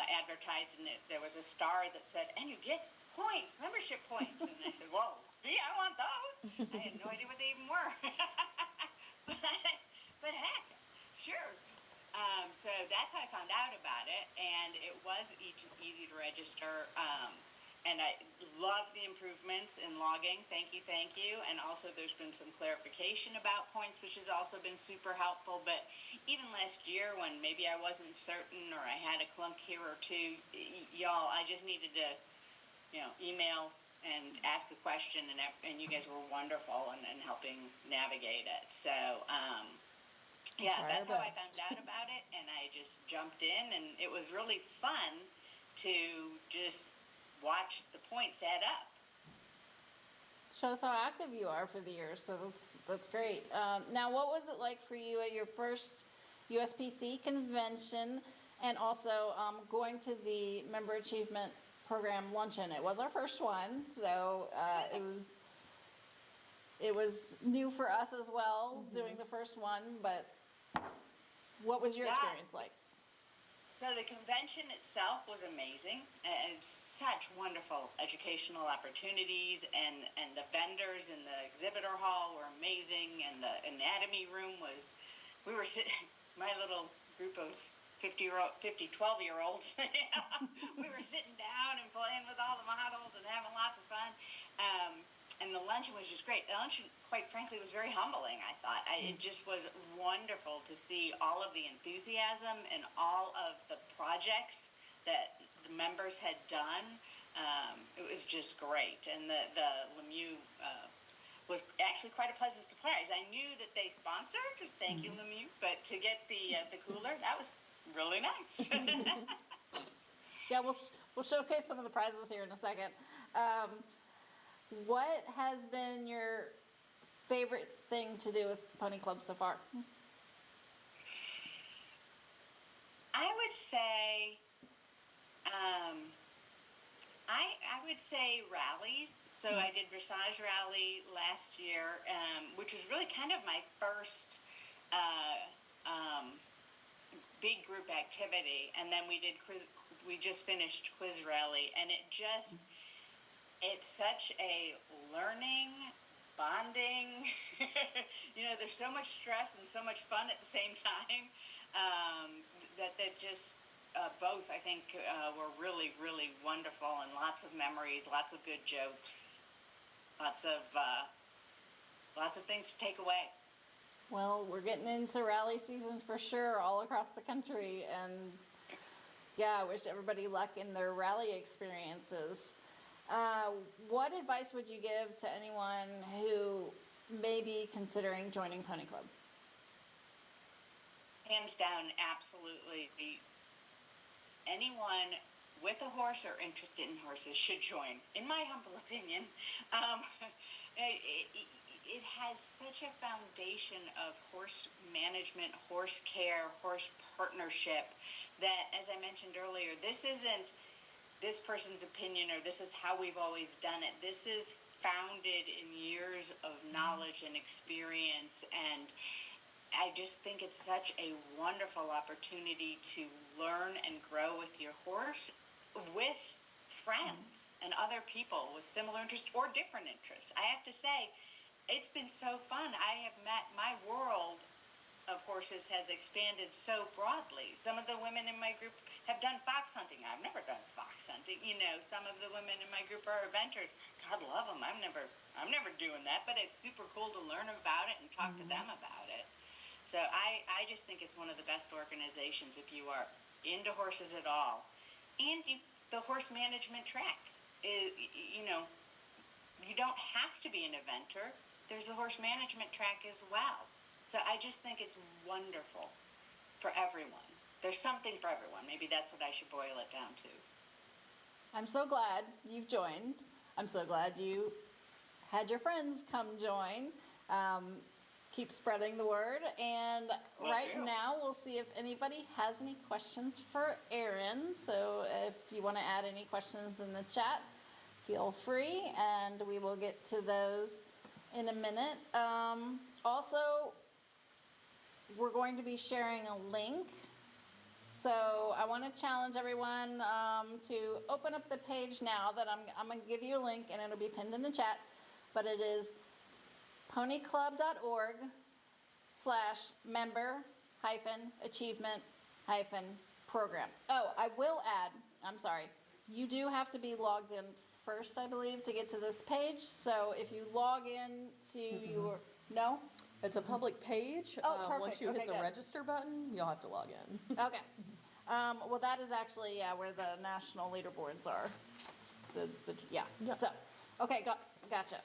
advertised, and there was a star that said, and you get points, membership points. And I said, whoa, yeah, I want those. I had no idea what they even were. but heck, sure. So that's how I found out about it, and it was easy to register. And I love the improvements in logging. Thank you. And also there's been some clarification about points, which has also been super helpful. But even last year when maybe I wasn't certain or I had a clunk here or two, y'all, I just needed to, email and ask a question, and you guys were wonderful in helping navigate it. So, yeah, that's how I found out about it, and I just jumped in, and it was really fun to just watch the points add up. Shows how active you are for the year, so that's great. Now, what was it like for you at your first USPC convention, and also going to the Member Achievement Program luncheon? It was our first one, so it was new for us as well, doing the first one, but what was your experience like? So the convention itself was amazing, and such wonderful educational opportunities, and the vendors in the exhibitor hall were amazing, and the anatomy room we were sitting, my little group of 12-year-olds, we were sitting down and playing with all the models and having lots of fun. And the luncheon was just great. The luncheon, quite frankly, was very humbling, I thought. It just was wonderful to see all of the enthusiasm and all of the projects that the members had done. It was just great. And the Lemieux was actually quite a pleasant surprise. I knew that they sponsored, thank you, Lemieux, but to get the cooler, that was really nice. Yeah, we'll showcase some of the prizes here in a second. What has been your favorite thing to do with Pony Club so far? I would say, I would say rallies. So I did Dressage Rally last year, which was really kind of my first big group activity. And then we just finished Quiz Rally, and it's such a learning, bonding, there's so much stress and so much fun at the same time, that just both, I think, were really, really wonderful, and lots of memories, lots of good jokes, lots of things to take away. Well, we're getting into rally season for sure all across the country, and yeah, I wish everybody luck in their rally experiences. What advice would you give to anyone who may be considering joining Pony Club? Hands down, absolutely. Anyone with a horse or interested in horses should join, in my humble opinion. It has such a foundation of horse management, horse care, horse partnership that, as I mentioned earlier, this isn't this person's opinion or this is how we've always done it. This is founded in years of knowledge and experience, and I just think it's such a wonderful opportunity to learn and grow with your horse, with friends and other people with similar interests or different interests. I have to say, it's been so fun. My world of horses has expanded so broadly. Some of the women in my group have done fox hunting. I've never done fox hunting. Some of the women in my group are eventers. God love them. I'm never doing that, but it's super cool to learn about it and talk to them about it. So I just think it's one of the best organizations if you are into horses at all. And the horse management track, you don't have to be an eventer. There's the horse management track as well. So I just think it's wonderful for everyone. There's something for everyone. Maybe that's what I should boil it down to. I'm so glad you've joined. I'm so glad you had your friends come join. Keep spreading the word. And now we'll see if anybody has any questions for Erin. So if you want to add any questions in the chat, feel free, and we will get to those in a minute. Also, we're going to be sharing a link. So I want to challenge everyone to open up the page now that I'm going to give you a link, and it'll be pinned in the chat. But it is ponyclub.org/member-achievement-program. Oh, I will add, I'm sorry, you do have to be logged in first, I believe, to get to this page. So if you log in to your, no? It's a public page. Oh, perfect. Once you hit Okay, the good. register button, you'll have to log in. Okay. Well, that is actually, where the national leaderboards are. Yeah. So, okay, gotcha.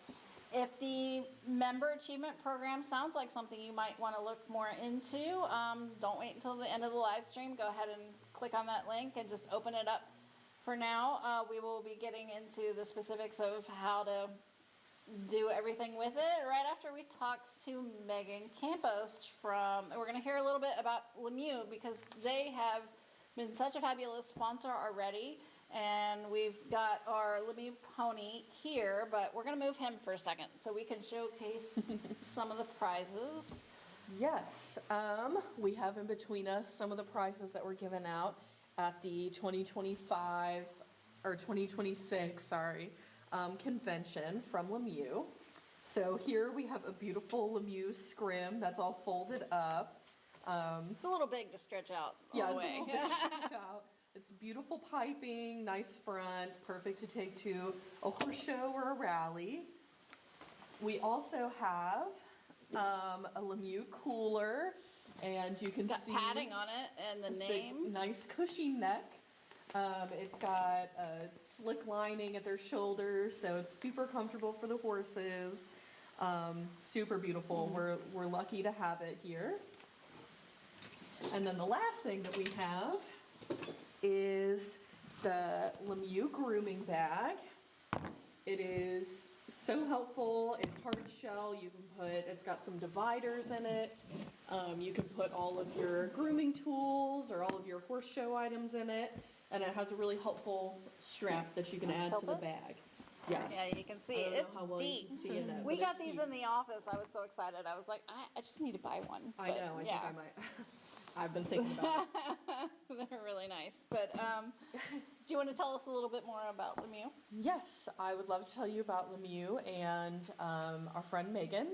If the member achievement program sounds like something you might want to look more into, don't wait until the end of the live stream. Go ahead and click on that link and just open it up. For now, we will be getting into the specifics of how to do everything with it right after we talk to Megan Campos we're going to hear a little bit about Lemieux, because they have been such a fabulous sponsor already, and we've got our Lemieux pony here, but we're going to move him for a second so we can showcase some of the prizes. Yes, we have in between us some of the prizes that were given out at the 2026, convention from Lemieux. So here we have a beautiful Lemieux scrim that's all folded up. It's a little big to stretch out all the way. It's a little bit stretched out. It's beautiful piping, nice front, perfect to take to a horse show or a rally. We also have a Lemieux cooler, and you can see It's got padding on it and the this name. big, nice cushy neck. It's got a slick lining at their shoulders, so it's super comfortable for the horses. Super beautiful. We're lucky to have it here. And then the last thing that we have is the Lemieux grooming bag. It is so helpful. It's hard shell. You can put, it's got some dividers in it. You can put all of your grooming tools or all of your horse show items in it. And it has a really helpful strap that you can add to Tilt the it? bag. Yes. Yeah, you can see I don't it's know how well you deep. can see in that, We but got it's these deep. in the office. I was so excited. I was like, I just need to buy one. I But, know. I yeah. think I might. I've been thinking about it. They're really nice. But do you want to tell us a little bit more about Lemieux? Yes, I would love to tell you about Lemieux and our friend Megan.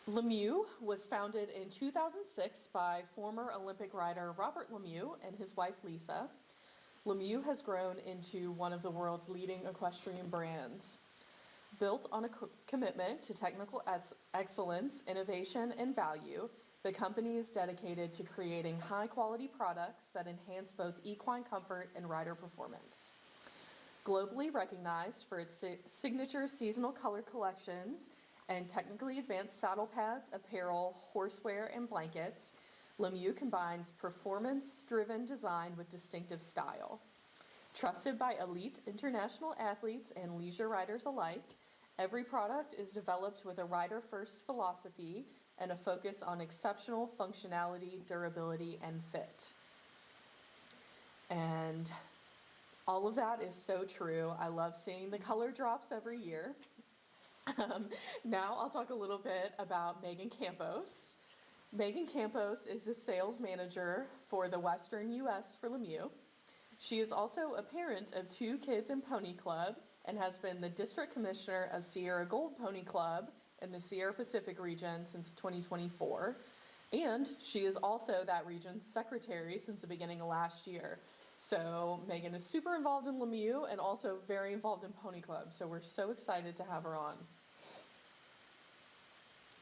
Lemieux was founded in 2006 by former Olympic rider Robert Lemieux and his wife Lisa. Lemieux has grown into one of the world's leading equestrian brands. Built on a commitment to technical excellence, innovation, and value, the company is dedicated to creating high-quality products that enhance both equine comfort and rider performance. Globally recognized for its signature seasonal color collections and technically advanced saddle pads, apparel, horseware, and blankets, Lemieux combines performance-driven design with distinctive style. Trusted by elite international athletes and leisure riders alike, every product is developed with a rider-first philosophy and a focus on exceptional functionality, durability, and fit. And all of that is so true. I love seeing the color drops every year. Now I'll talk a little bit about Megan Campos. Megan Campos is the sales manager for the Western US for Lemieux. She is also a parent of 2 kids in Pony Club and has been the district commissioner of Sierra Gold Pony Club in the Sierra Pacific region since 2024. And she is also that region's secretary since the beginning of last year. So Megan is super involved in Lemieux and also very involved in Pony Club. So we're so excited to have her on.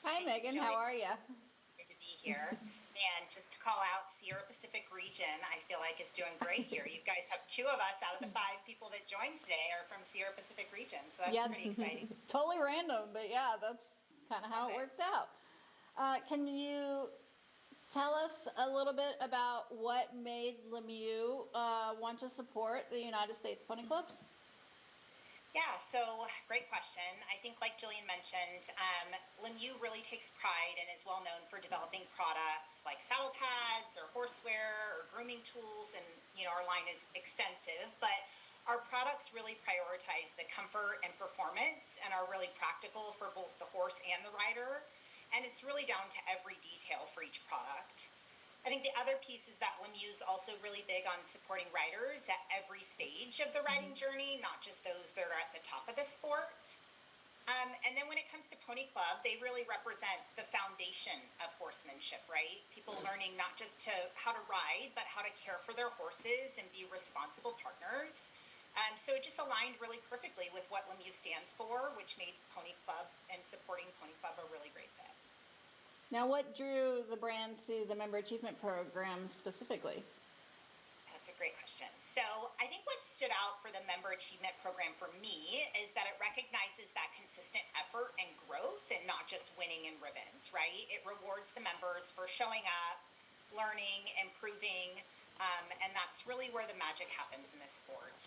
Hi, Thanks, Megan. Joey. How are you? Good to be here. And just to call out Sierra Pacific region, I feel like it's doing great here. You guys have 2 of us out of the 5 people that joined today are from Sierra Pacific region, so that's pretty exciting. Totally random, but yeah, that's kind of how it Okay. worked out. Can you tell us a little bit about what made Lemieux want to support the United States Pony Clubs? Yeah, so great question. I think like Jillian mentioned, Lemieux really takes pride and is well known for developing products like saddle pads or horseware or grooming tools, and our line is extensive, but our products really prioritize the comfort and performance and are really practical for both the horse and the rider, and it's really down to every detail for each product. I think the other piece is that Lemieux is also really big on supporting riders at every stage of the riding journey, not just those that are at the top of the sport. And then when it comes to Pony Club, they really represent the foundation of horsemanship, right? People learning not just how to ride, but how to care for their horses and be responsible partners. So it just aligned really perfectly with what Lemieux stands for, which made Pony Club and supporting Pony Club a really great fit. Now, what drew the brand to the Member Achievement Program specifically? That's a great question. So I think what stood out for the Member Achievement Program for me is that it recognizes that consistent effort and growth and not just winning in ribbons, right? It rewards the members for showing up, learning, improving, and that's really where the magic happens in this sport.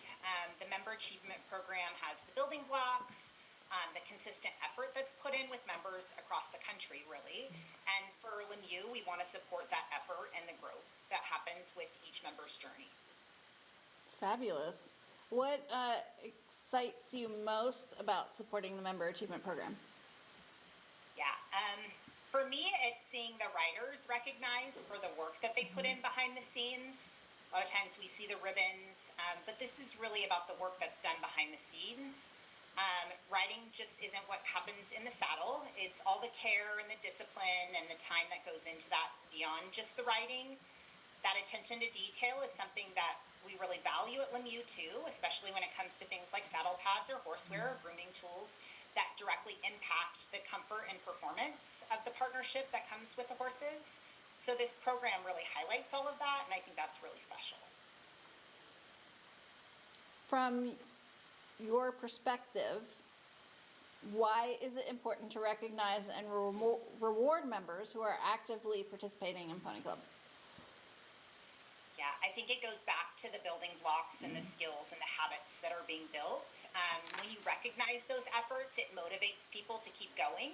The Member Achievement Program has the building blocks, the consistent effort that's put in with members across the country, really. And for Lemieux, we want to support that effort and the growth that happens with each member's journey. Fabulous. What excites you most about supporting the Member Achievement Program? Yeah, for me, it's seeing the riders recognized for the work that they put in behind the scenes. A lot of times we see the ribbons, but this is really about the work that's done behind the scenes. Riding just isn't what happens in the saddle. It's all the care and the discipline and the time that goes into that beyond just the riding. That attention to detail is something that we really value at Lemieux too, especially when it comes to things like saddle pads or horseware or grooming tools that directly impact the comfort and performance of the partnership that comes with the horses. So this program really highlights all of that, and I think that's really special. From your perspective, why is it important to recognize and reward members who are actively participating in Pony Club? Yeah, Yeah, I think it goes back to the building blocks and the skills and the habits that are being built. When you recognize those efforts, it motivates people to keep going.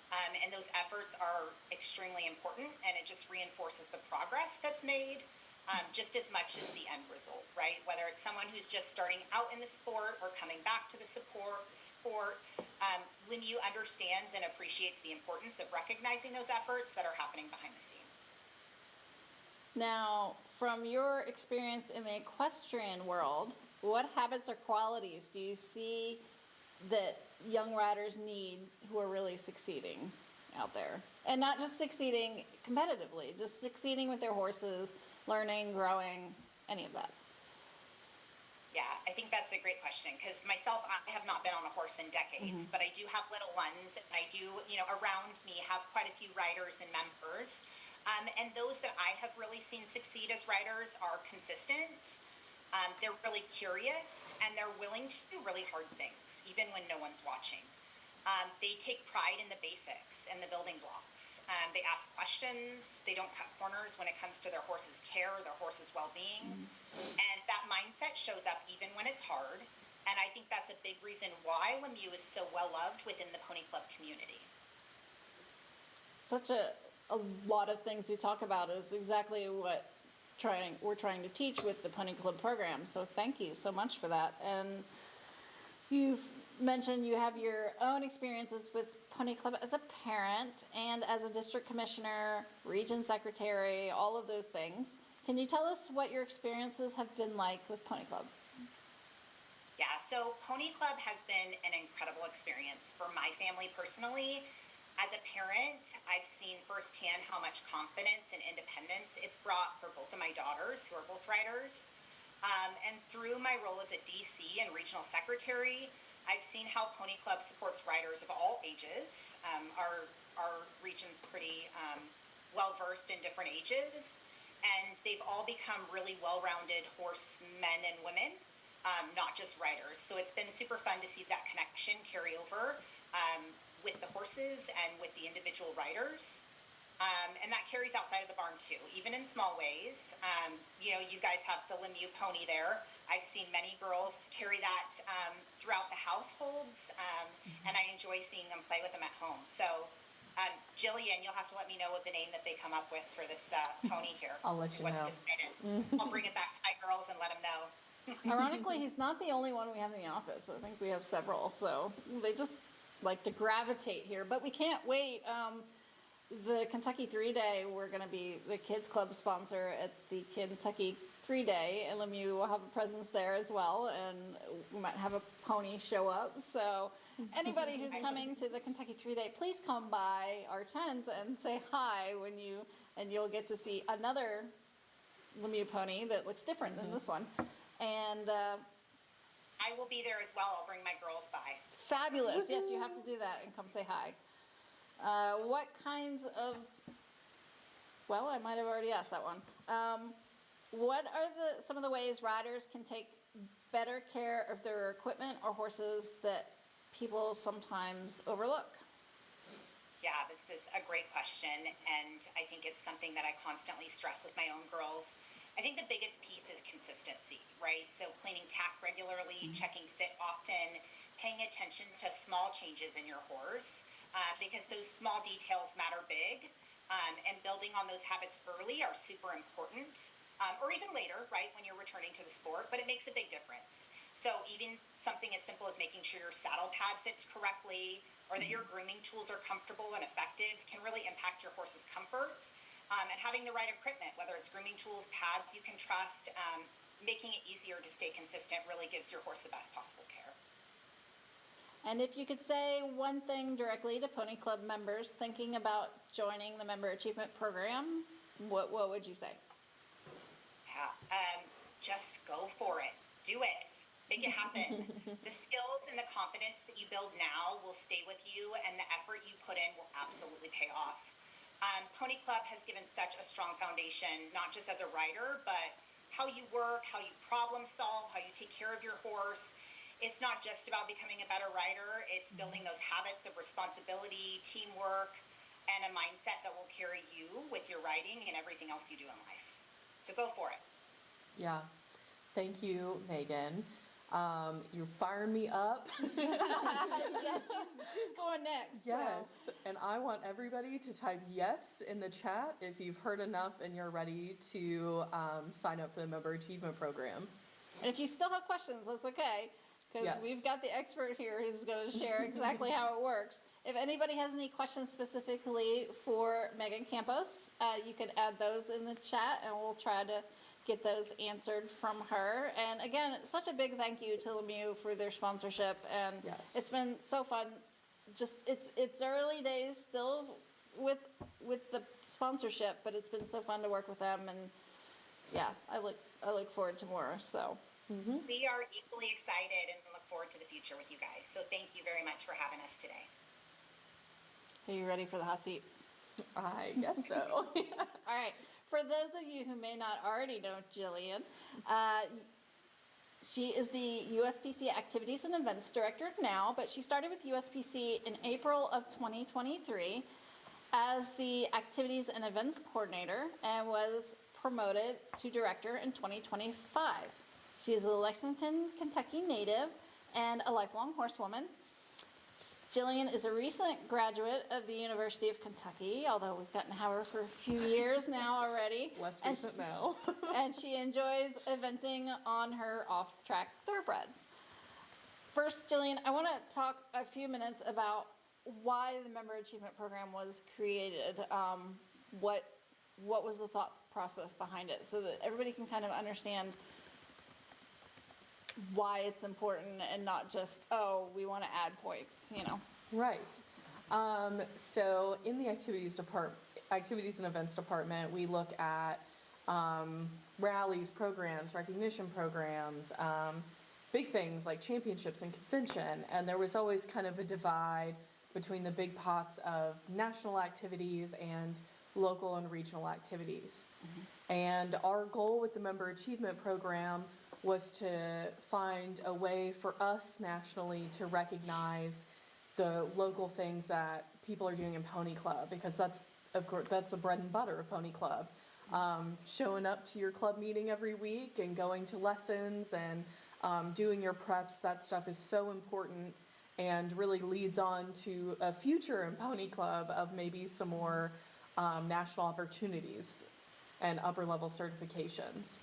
And those efforts are extremely important, and it just reinforces the progress that's made, just as much as the end result, right? Whether it's someone who's just starting out in the sport or coming back to the sport, Lemieux understands and appreciates the importance of recognizing those efforts that are happening behind the scenes. Now, from your experience in the equestrian world, what habits or qualities do you see that young riders need who are really succeeding out there? And not just succeeding competitively, just succeeding with their horses, learning, growing, any of that. Yeah, I think that's a great question because myself, I have not been on a horse in decades, but I do have little ones, and I do, around me have quite a few riders and members. And those that I have really seen succeed as riders are consistent. They're really curious, and they're willing to do really hard things, even when no one's watching. They take pride in the basics and the building blocks. They ask questions. They don't cut corners when it comes to their horse's care, their horse's well-being. And that mindset shows up even when it's hard. And I think that's a big reason why Lemieux is so well-loved within the Pony Club community. Such a lot of things we talk about is exactly what we're trying to teach with the Pony Club program. So thank you so much for that. And you've mentioned you have your own experiences with Pony Club as a parent and as a district commissioner, region secretary, all of those things. Can you tell us what your experiences have been like with Pony Club? Yeah, so Pony Club has been an incredible experience for my family personally. As a parent, I've seen firsthand how much confidence and independence it's brought for both of my daughters, who are both riders. And through my role as a DC and regional secretary, I've seen how Pony Club supports riders of all ages. Our region's pretty well-versed in different ages, and they've all become really well-rounded horsemen and women, not just riders. So it's been super fun to see that connection carry over with the horses and with the individual riders. And that carries outside of the barn too, even in small ways. You guys have the Lemieux pony there. I've seen many girls carry that throughout the households, and I enjoy seeing them play with them at home. So, Jillian, you'll have to let me know of the name that they come up with for this pony here. I'll let you know. Decided. I'll bring it back to my girls and let them know. Ironically, he's not the only one we have in the office. I think we have several, so they just like to gravitate here. But we can't wait. The Kentucky 3-Day, we're going to be the Kids Club sponsor at the Kentucky 3-Day, and Lemieux will have a presence there as well, and we might have a pony show up. So anybody who's coming to the Kentucky 3-Day, please come by our tent and say hi and you'll get to see another Lemieux pony that looks different than this one. And I will be there as well. I'll bring my girls by. Fabulous. Yes, you have to do that and come say hi. What kinds of, well, I might have already asked that one. What are some of the ways riders can take better care of their equipment or horses that people sometimes overlook? Yeah, this is a great question, and I think it's something that I constantly stress with my own girls. I think the biggest piece is consistency, right? So cleaning tack regularly, checking fit often, paying attention to small changes in your horse, because those small details matter big, and building on those habits early are super important, or even later, right, when you're returning to the sport, but it makes a big difference. So even something as simple as making sure your saddle pad fits correctly, or that your grooming tools are comfortable and effective, can really impact your horse's comfort. And having the right equipment, whether it's grooming tools, pads you can trust, making it easier to stay consistent really gives your horse the best possible care. And if you could say one thing directly to Pony Club members thinking about joining the Member Achievement Program, what would you say? Yeah, just go for it. Do it. Make it happen. The skills and the confidence that you build now will stay with you, and the effort you put in will absolutely pay off. Pony Club has given such a strong foundation, not just as a rider, but how you work, how you problem solve, how you take care of your horse. It's not just about becoming a better rider, it's building those habits of responsibility, teamwork, and a mindset that will carry you with your riding and everything else you do in life. So go for it. Yeah. Thank you, Megan. You're firing me up. Yeah, she's going next. so. Yes, and I want everybody to type yes in the chat if you've heard enough and you're ready to sign up for the Member Achievement Program. And if you still have questions, that's okay, because Yes. we've got the expert here who's going to share exactly how it works. If anybody has any questions specifically for Megan Campos, you can add those in the chat, and we'll try to get those answered from her. And again, such a big thank you to Lemieux for their sponsorship, and Yes. it's been so fun. Just it's early days still with the sponsorship, but it's been so fun to work with them, and yeah, I look forward to more. So. We are equally excited and look forward to the future with you guys. So thank you very much for having us today. Are you ready for the hot seat? I guess so. All right. For those of you who may not already know Jillian, she is the USPC Activities and Events Director now, but she started with USPC in April of 2023 as the Activities and Events Coordinator and was promoted to Director in 2025. She is a Lexington, Kentucky native and a lifelong horsewoman. Jillian is a recent graduate of the University of Kentucky, although we've gotten to have her for a few years now already. Less And recent now. and she enjoys eventing on her off-track thoroughbreds. First, Jillian, I want to talk a few minutes about why the Member Achievement Program was created. What was the thought process behind it, so that everybody can kind of understand why it's important and not just, oh, we want to add points, Right. So in the activities and events department, we look at rallies, programs, recognition programs, big things like championships and convention. And there was always kind of a divide between the big pots of national activities and local and regional activities. And our goal with the Member Achievement Program was to find a way for us nationally to recognize the local things that people are doing in Pony Club, because that's the bread and butter of Pony Club. Showing up to your club meeting every week and going to lessons and doing your preps, that stuff is so important and really leads on to a future in Pony Club of maybe some more national opportunities and upper level certifications.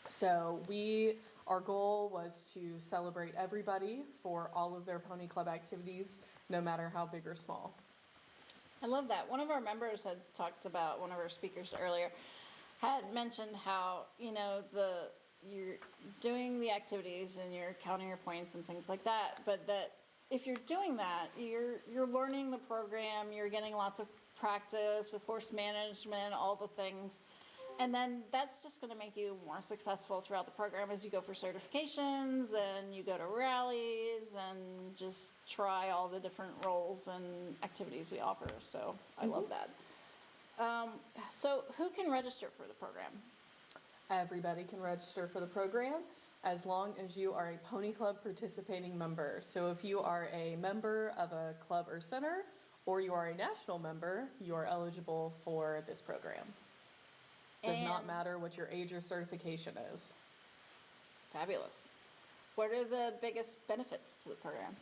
So our goal was to celebrate everybody for all of their Pony Club activities, no matter how big or small. I love that. One of our members had talked about, one of our speakers earlier, had mentioned how, you're doing the activities and you're counting your points and things like that, but that if you're doing that, you're learning the program, you're getting lots of practice with horse management, all the things. And then that's just going to make you more successful throughout the program as you go for certifications and you go to rallies and just try all the different roles and activities we offer. So I love that. So who can register for the program? Everybody can register for the program as long as you are a Pony Club participating member. So if you are a member of a club or center, or you are a national member, you are eligible for this program. Does not matter what your age or certification is. Fabulous. What are the biggest benefits to the program?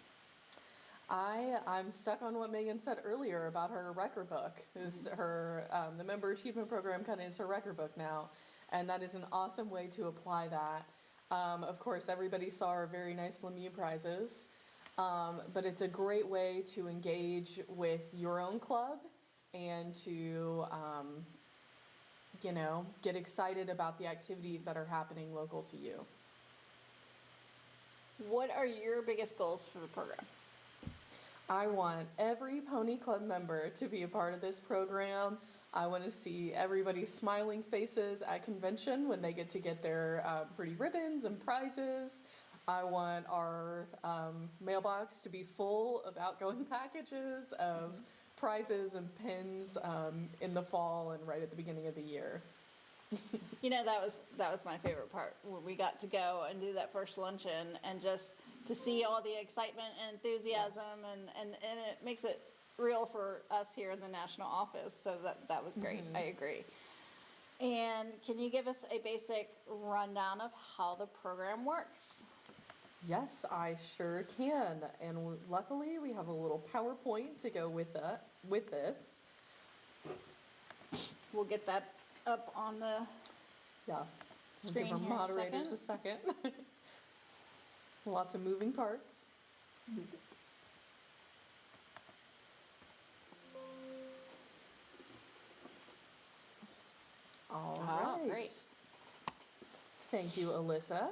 I'm stuck on what Megan said earlier about her record book. Is her the Member Achievement Program kind of is her record book now, and that is an awesome way to apply that. Of course, everybody saw our very nice Lemieux prizes, but it's a great way to engage with your own club and to get excited about the activities that are happening local to you. What are your biggest goals for the program? I want every Pony Club member to be a part of this program. I want to see everybody's smiling faces at convention when they get their pretty ribbons and prizes. I want our mailbox to be full of outgoing packages of prizes and pins in the fall and right at the beginning of the year. That was my favorite part, when we got to go and do that first luncheon and just to see all the excitement and enthusiasm. Yes. and it makes it real for us here in the national office, so that was great. I agree. And can you give us a basic rundown of how the program works? Yes, I sure can. And luckily, we have a little PowerPoint to go with this. We'll get that up on the Yeah. We'll screen give our here in a moderators a second. Lots of moving parts. All Oh, right. great. Thank you, Alyssa.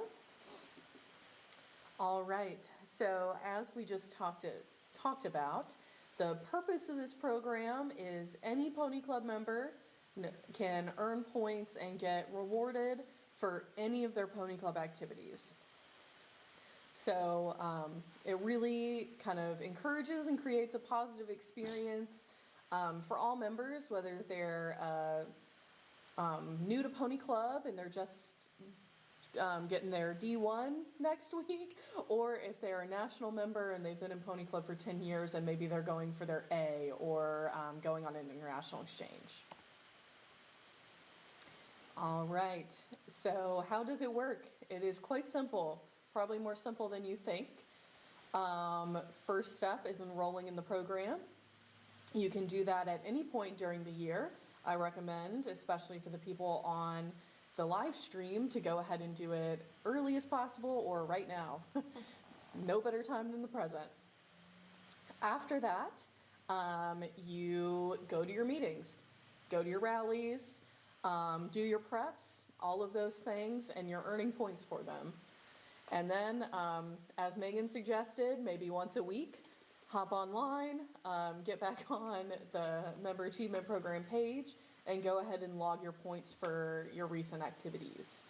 All right. So as we just talked about, the purpose of this program is any Pony Club member can earn points and get rewarded for any of their Pony Club activities. So it really kind of encourages and creates a positive experience for all members, whether they're new to Pony Club and they're just getting their D1 next week, or if they're a national member and they've been in Pony Club for 10 years and maybe they're going for their A or going on an international exchange. All right, so how does it work? It is quite simple, probably more simple than you think. First step is enrolling in the program. You can do that at any point during the year. I recommend, especially for the people on the live stream, to go ahead and do it early as possible or right now. No better time than the present. After that, you go to your meetings, go to your rallies, do your preps, all of those things, and you're earning points for them. And then, as Megan suggested, maybe once a week, hop online, get back on the Member Achievement Program page, and go ahead and log your points for your recent activities.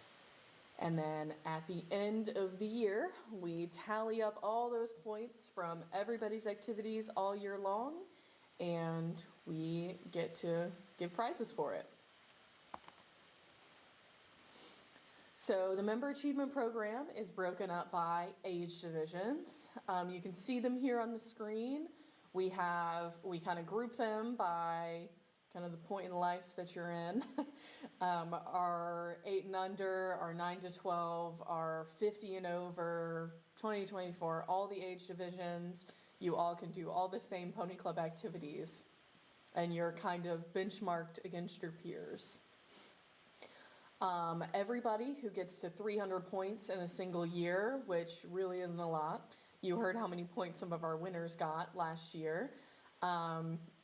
And then at the end of the year, we tally up all those points from everybody's activities all year long, and we get to give prizes for it. So the Member Achievement Program is broken up by age divisions. You can see them here on the screen. We kind of group them by kind of the point in life that you're in. Our 8 and under, our 9 to 12, our 50 and over, 20 to 24, all the age divisions. You all can do all the same Pony Club activities, and you're kind of benchmarked against your peers. Everybody who gets to 300 points in a single year, which really isn't a lot. You heard how many points some of our winners got last year.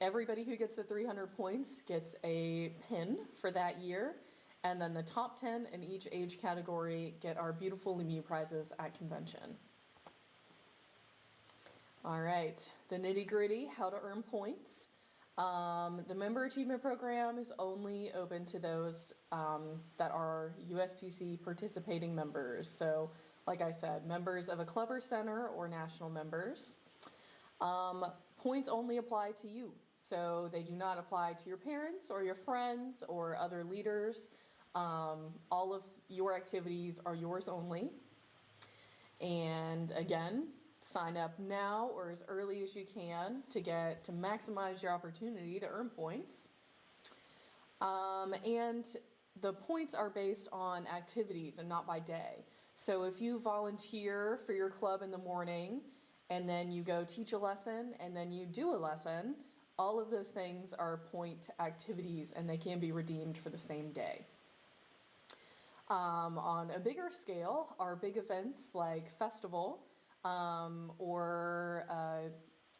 Everybody who gets to 300 points gets a pin for that year. And then the top 10 in each age category get our beautiful Lemieux prizes at convention. All right, the nitty gritty, how to earn points. The Member Achievement Program is only open to those that are USPC participating members. So, like I said, members of a club or center or national members. Points only apply to you. So they do not apply to your parents or your friends or other leaders. All of your activities are yours only. And again, sign up now or as early as you can to maximize your opportunity to earn points. And the points are based on activities and not by day. So if you volunteer for your club in the morning and then you go teach a lesson and then you do a lesson, all of those things are point activities and they can be redeemed for the same day. On a bigger scale, our big events like festival, or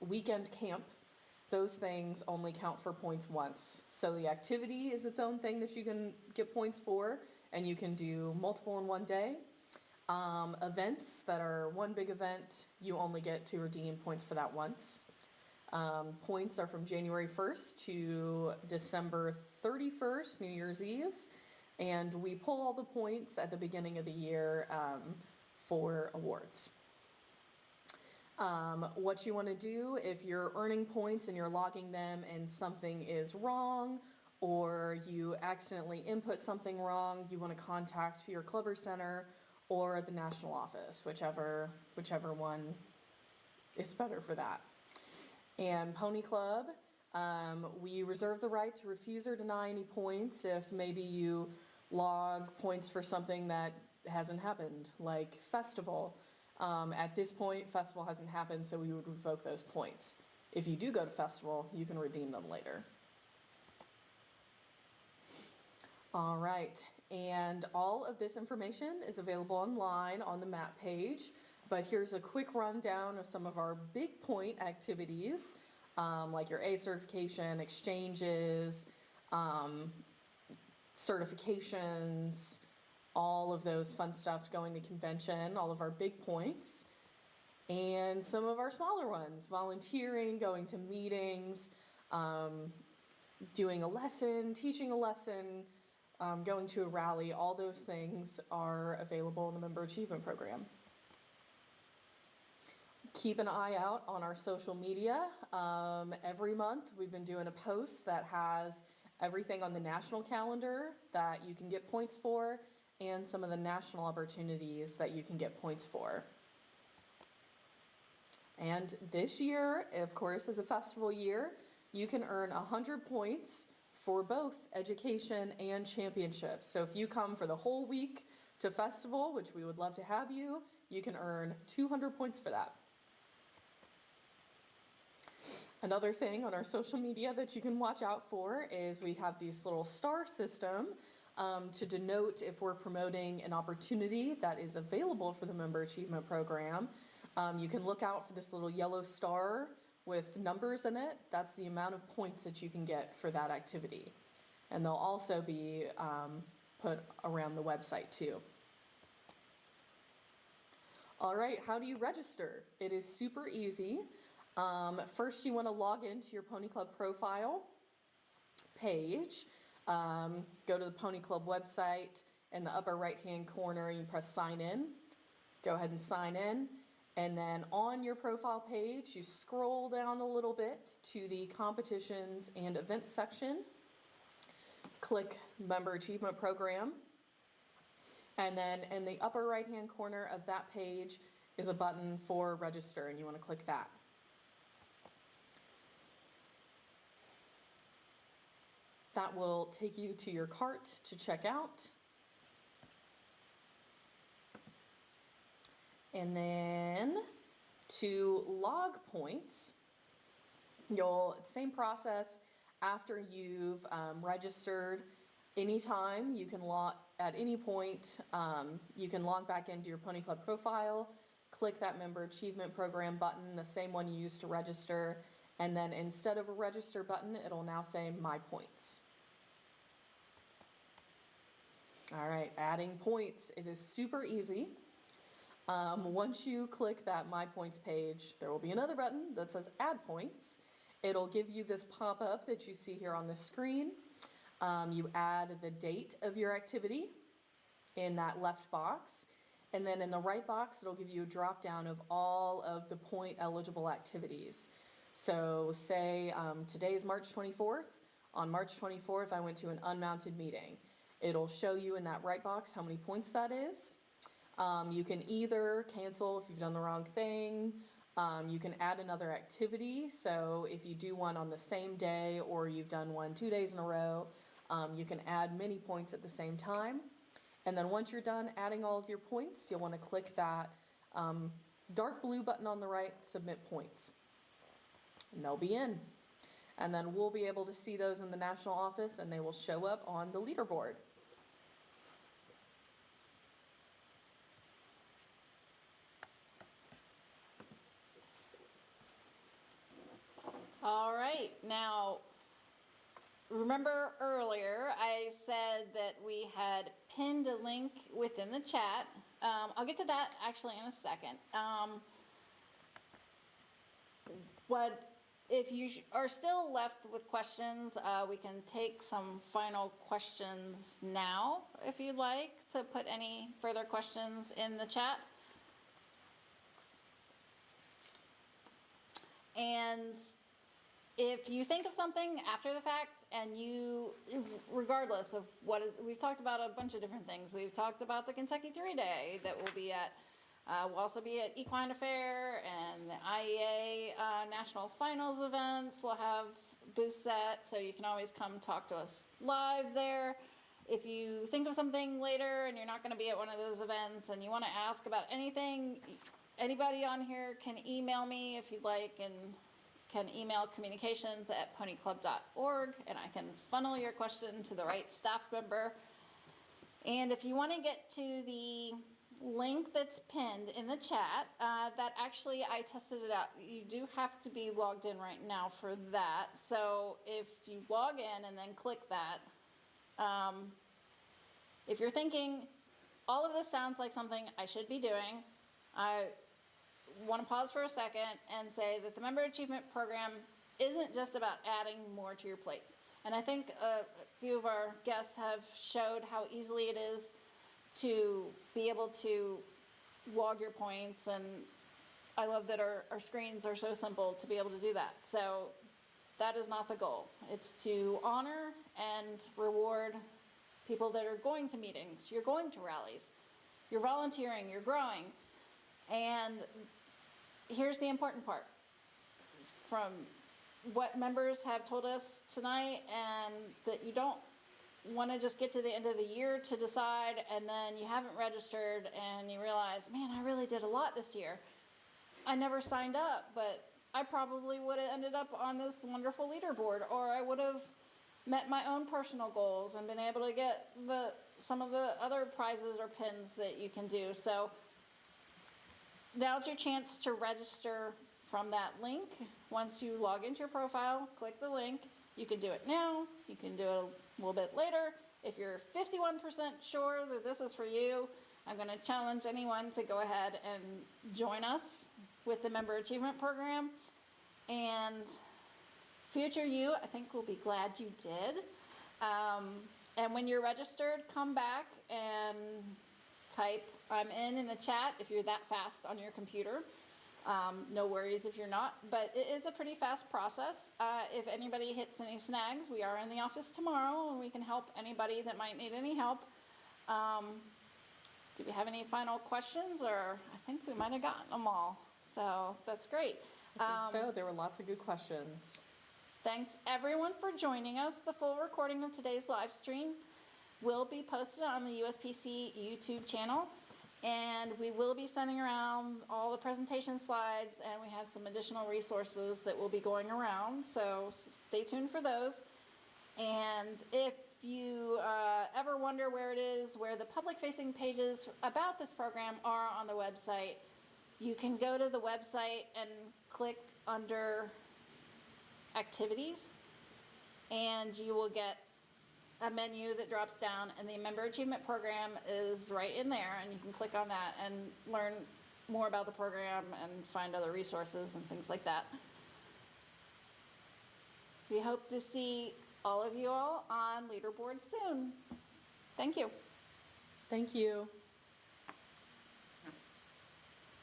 weekend camp, those things only count for points once. So the activity is its own thing that you can get points for, and you can do multiple in one day. Events that are one big event, you only get to redeem points for that once. Points are from January 1st to December 31st, New Year's Eve, and we pull all the points at the beginning of the year for awards. What you want to do if you're earning points and you're logging them and something is wrong or you accidentally input something wrong, you want to contact your club or center or the national office, whichever one is better for that. And Pony Club We reserve the right to refuse or deny any points if maybe you log points for something that hasn't happened, like festival. At this point, festival hasn't happened, so we would revoke those points. If you do go to festival, you can redeem them later. All right, and all of this information is available online on the map page, but here's a quick rundown of some of our big point activities, like your A certification, exchanges, certifications, all of those fun stuff, going to convention, all of our big points, and some of our smaller ones, volunteering, going to meetings, doing a lesson, teaching a lesson, going to a rally. All those things are available in the Member Achievement Program. Keep an eye out on our social media. Every month we've been doing a post that has everything on the national calendar that you can get points for, and some of the national opportunities that you can get points for. And this year, of course, is a festival year. You can earn 100 points for both education and championships. So if you come for the whole week to festival, which we would love to have you, you can earn 200 points for that. Another thing on our social media that you can watch out for is we have this little star system to denote if we're promoting an opportunity that is available for the Member Achievement Program. You can look out for this little yellow star with numbers in it. That's the amount of points that you can get for that activity. And they'll also be put around the website too. All right, how do you register? It is super easy. First, you want to log into your Pony Club profile page. Go to the Pony Club website. In the upper right-hand corner, you press sign in. Go ahead and sign in. And then on your profile page, you scroll down a little bit to the competitions and events section. Click Member Achievement Program. And then in the upper right-hand corner of that page is a button for register, and you want to click that. That will take you to your cart to check out. And then to log points, same process after you've registered. Anytime you can log, at any point, you can log back into your Pony Club profile, click that Member Achievement Program button, the same one you used to register, and then instead of a register button, it'll now say My Points. All right, adding points, it is super easy. Once you click that My Points page, there will be another button that says Add Points. It'll give you this pop-up that you see here on the screen. You add the date of your activity in that left box, and then in the right box, it'll give you a drop-down of all of the point-eligible activities. So say today's March 24th. On March 24th, I went to an unmounted meeting. It'll show you in that right box how many points that is. You can either cancel if you've done the wrong thing. You can add another activity. So if you do one on the same day or you've done one 2 days in a row, you can add many points at the same time. And then once you're done adding all of your points, you'll want to click that dark blue button on the right, Submit Points. And they'll be in. And then we'll be able to see those in the national office, and they will show up on the leaderboard. All right, now, remember earlier I said that we had pinned a link within the chat. I'll get to that actually in a second. If you are still left with questions, we can take some final questions now, if you'd like to put any further questions in the chat. And if you think of something after the fact, and you, regardless of what is, we've talked about a bunch of different things. We've talked about the Kentucky 3-Day that will be at We'll also be at Equine Affair and the IEA National Finals events. We'll have booths at, so you can always come talk to us live there. If you think of something later and you're not going to be at one of those events and you want to ask about anything, anybody on here can email me if you'd like, and can email communications@ponyclub.org, and I can funnel your question to the right staff member. And if you want to get to the link that's pinned in the chat, that actually I tested it out. You do have to be logged in right now for that. So if you log in and then click that, if you're thinking, all of this sounds like something I should be doing, I want to pause for a second and say that the Member Achievement Program isn't just about adding more to your plate. And I think a few of our guests have showed how easily it is to be able to log your points, and I love that our screens are so simple to be able to do that. So that is not the goal. It's to honor and reward people that are going to meetings, you're going to rallies, you're volunteering, you're growing. And here's the important part. From what members have told us tonight, and that you don't want to just get to the end of the year to decide, and then you haven't registered and you realize, man, I really did a lot this year. I never signed up, but I probably would have ended up on this wonderful leaderboard, or I would have met my own personal goals and been able to get some of the other prizes or pins that you can do. So now's your chance to register from that link. Once you log into your profile, click the link. You can do it now, you can do it a little bit later. If you're 51% sure that this is for you, I'm going to challenge anyone to go ahead and join us with the Member Achievement Program. And future you, I think, will be glad you did. And when you're registered, come back and type I'm in the chat if you're that fast on your computer. No worries if you're not, but it is a pretty fast process. If anybody hits any snags, we are in the office tomorrow and we can help anybody that might need any help. Do we have any final questions? Or I think we might have gotten them all. So that's great. I think so. There were lots of good questions. Thanks everyone for joining us. The full recording of today's live stream will be posted on the USPC YouTube channel. And we will be sending around all the presentation slides, and we have some additional resources that will be going around, so stay tuned for those. And if you ever wonder where it is, where the public-facing pages about this program are on the website, you can go to the website and click under Activities, and you will get a menu that drops down, and the Member Achievement Program is right in there, and you can click on that and learn more about the program and find other resources and things like that. We hope to see all of you all on Leaderboard soon. Thank you. Thank you.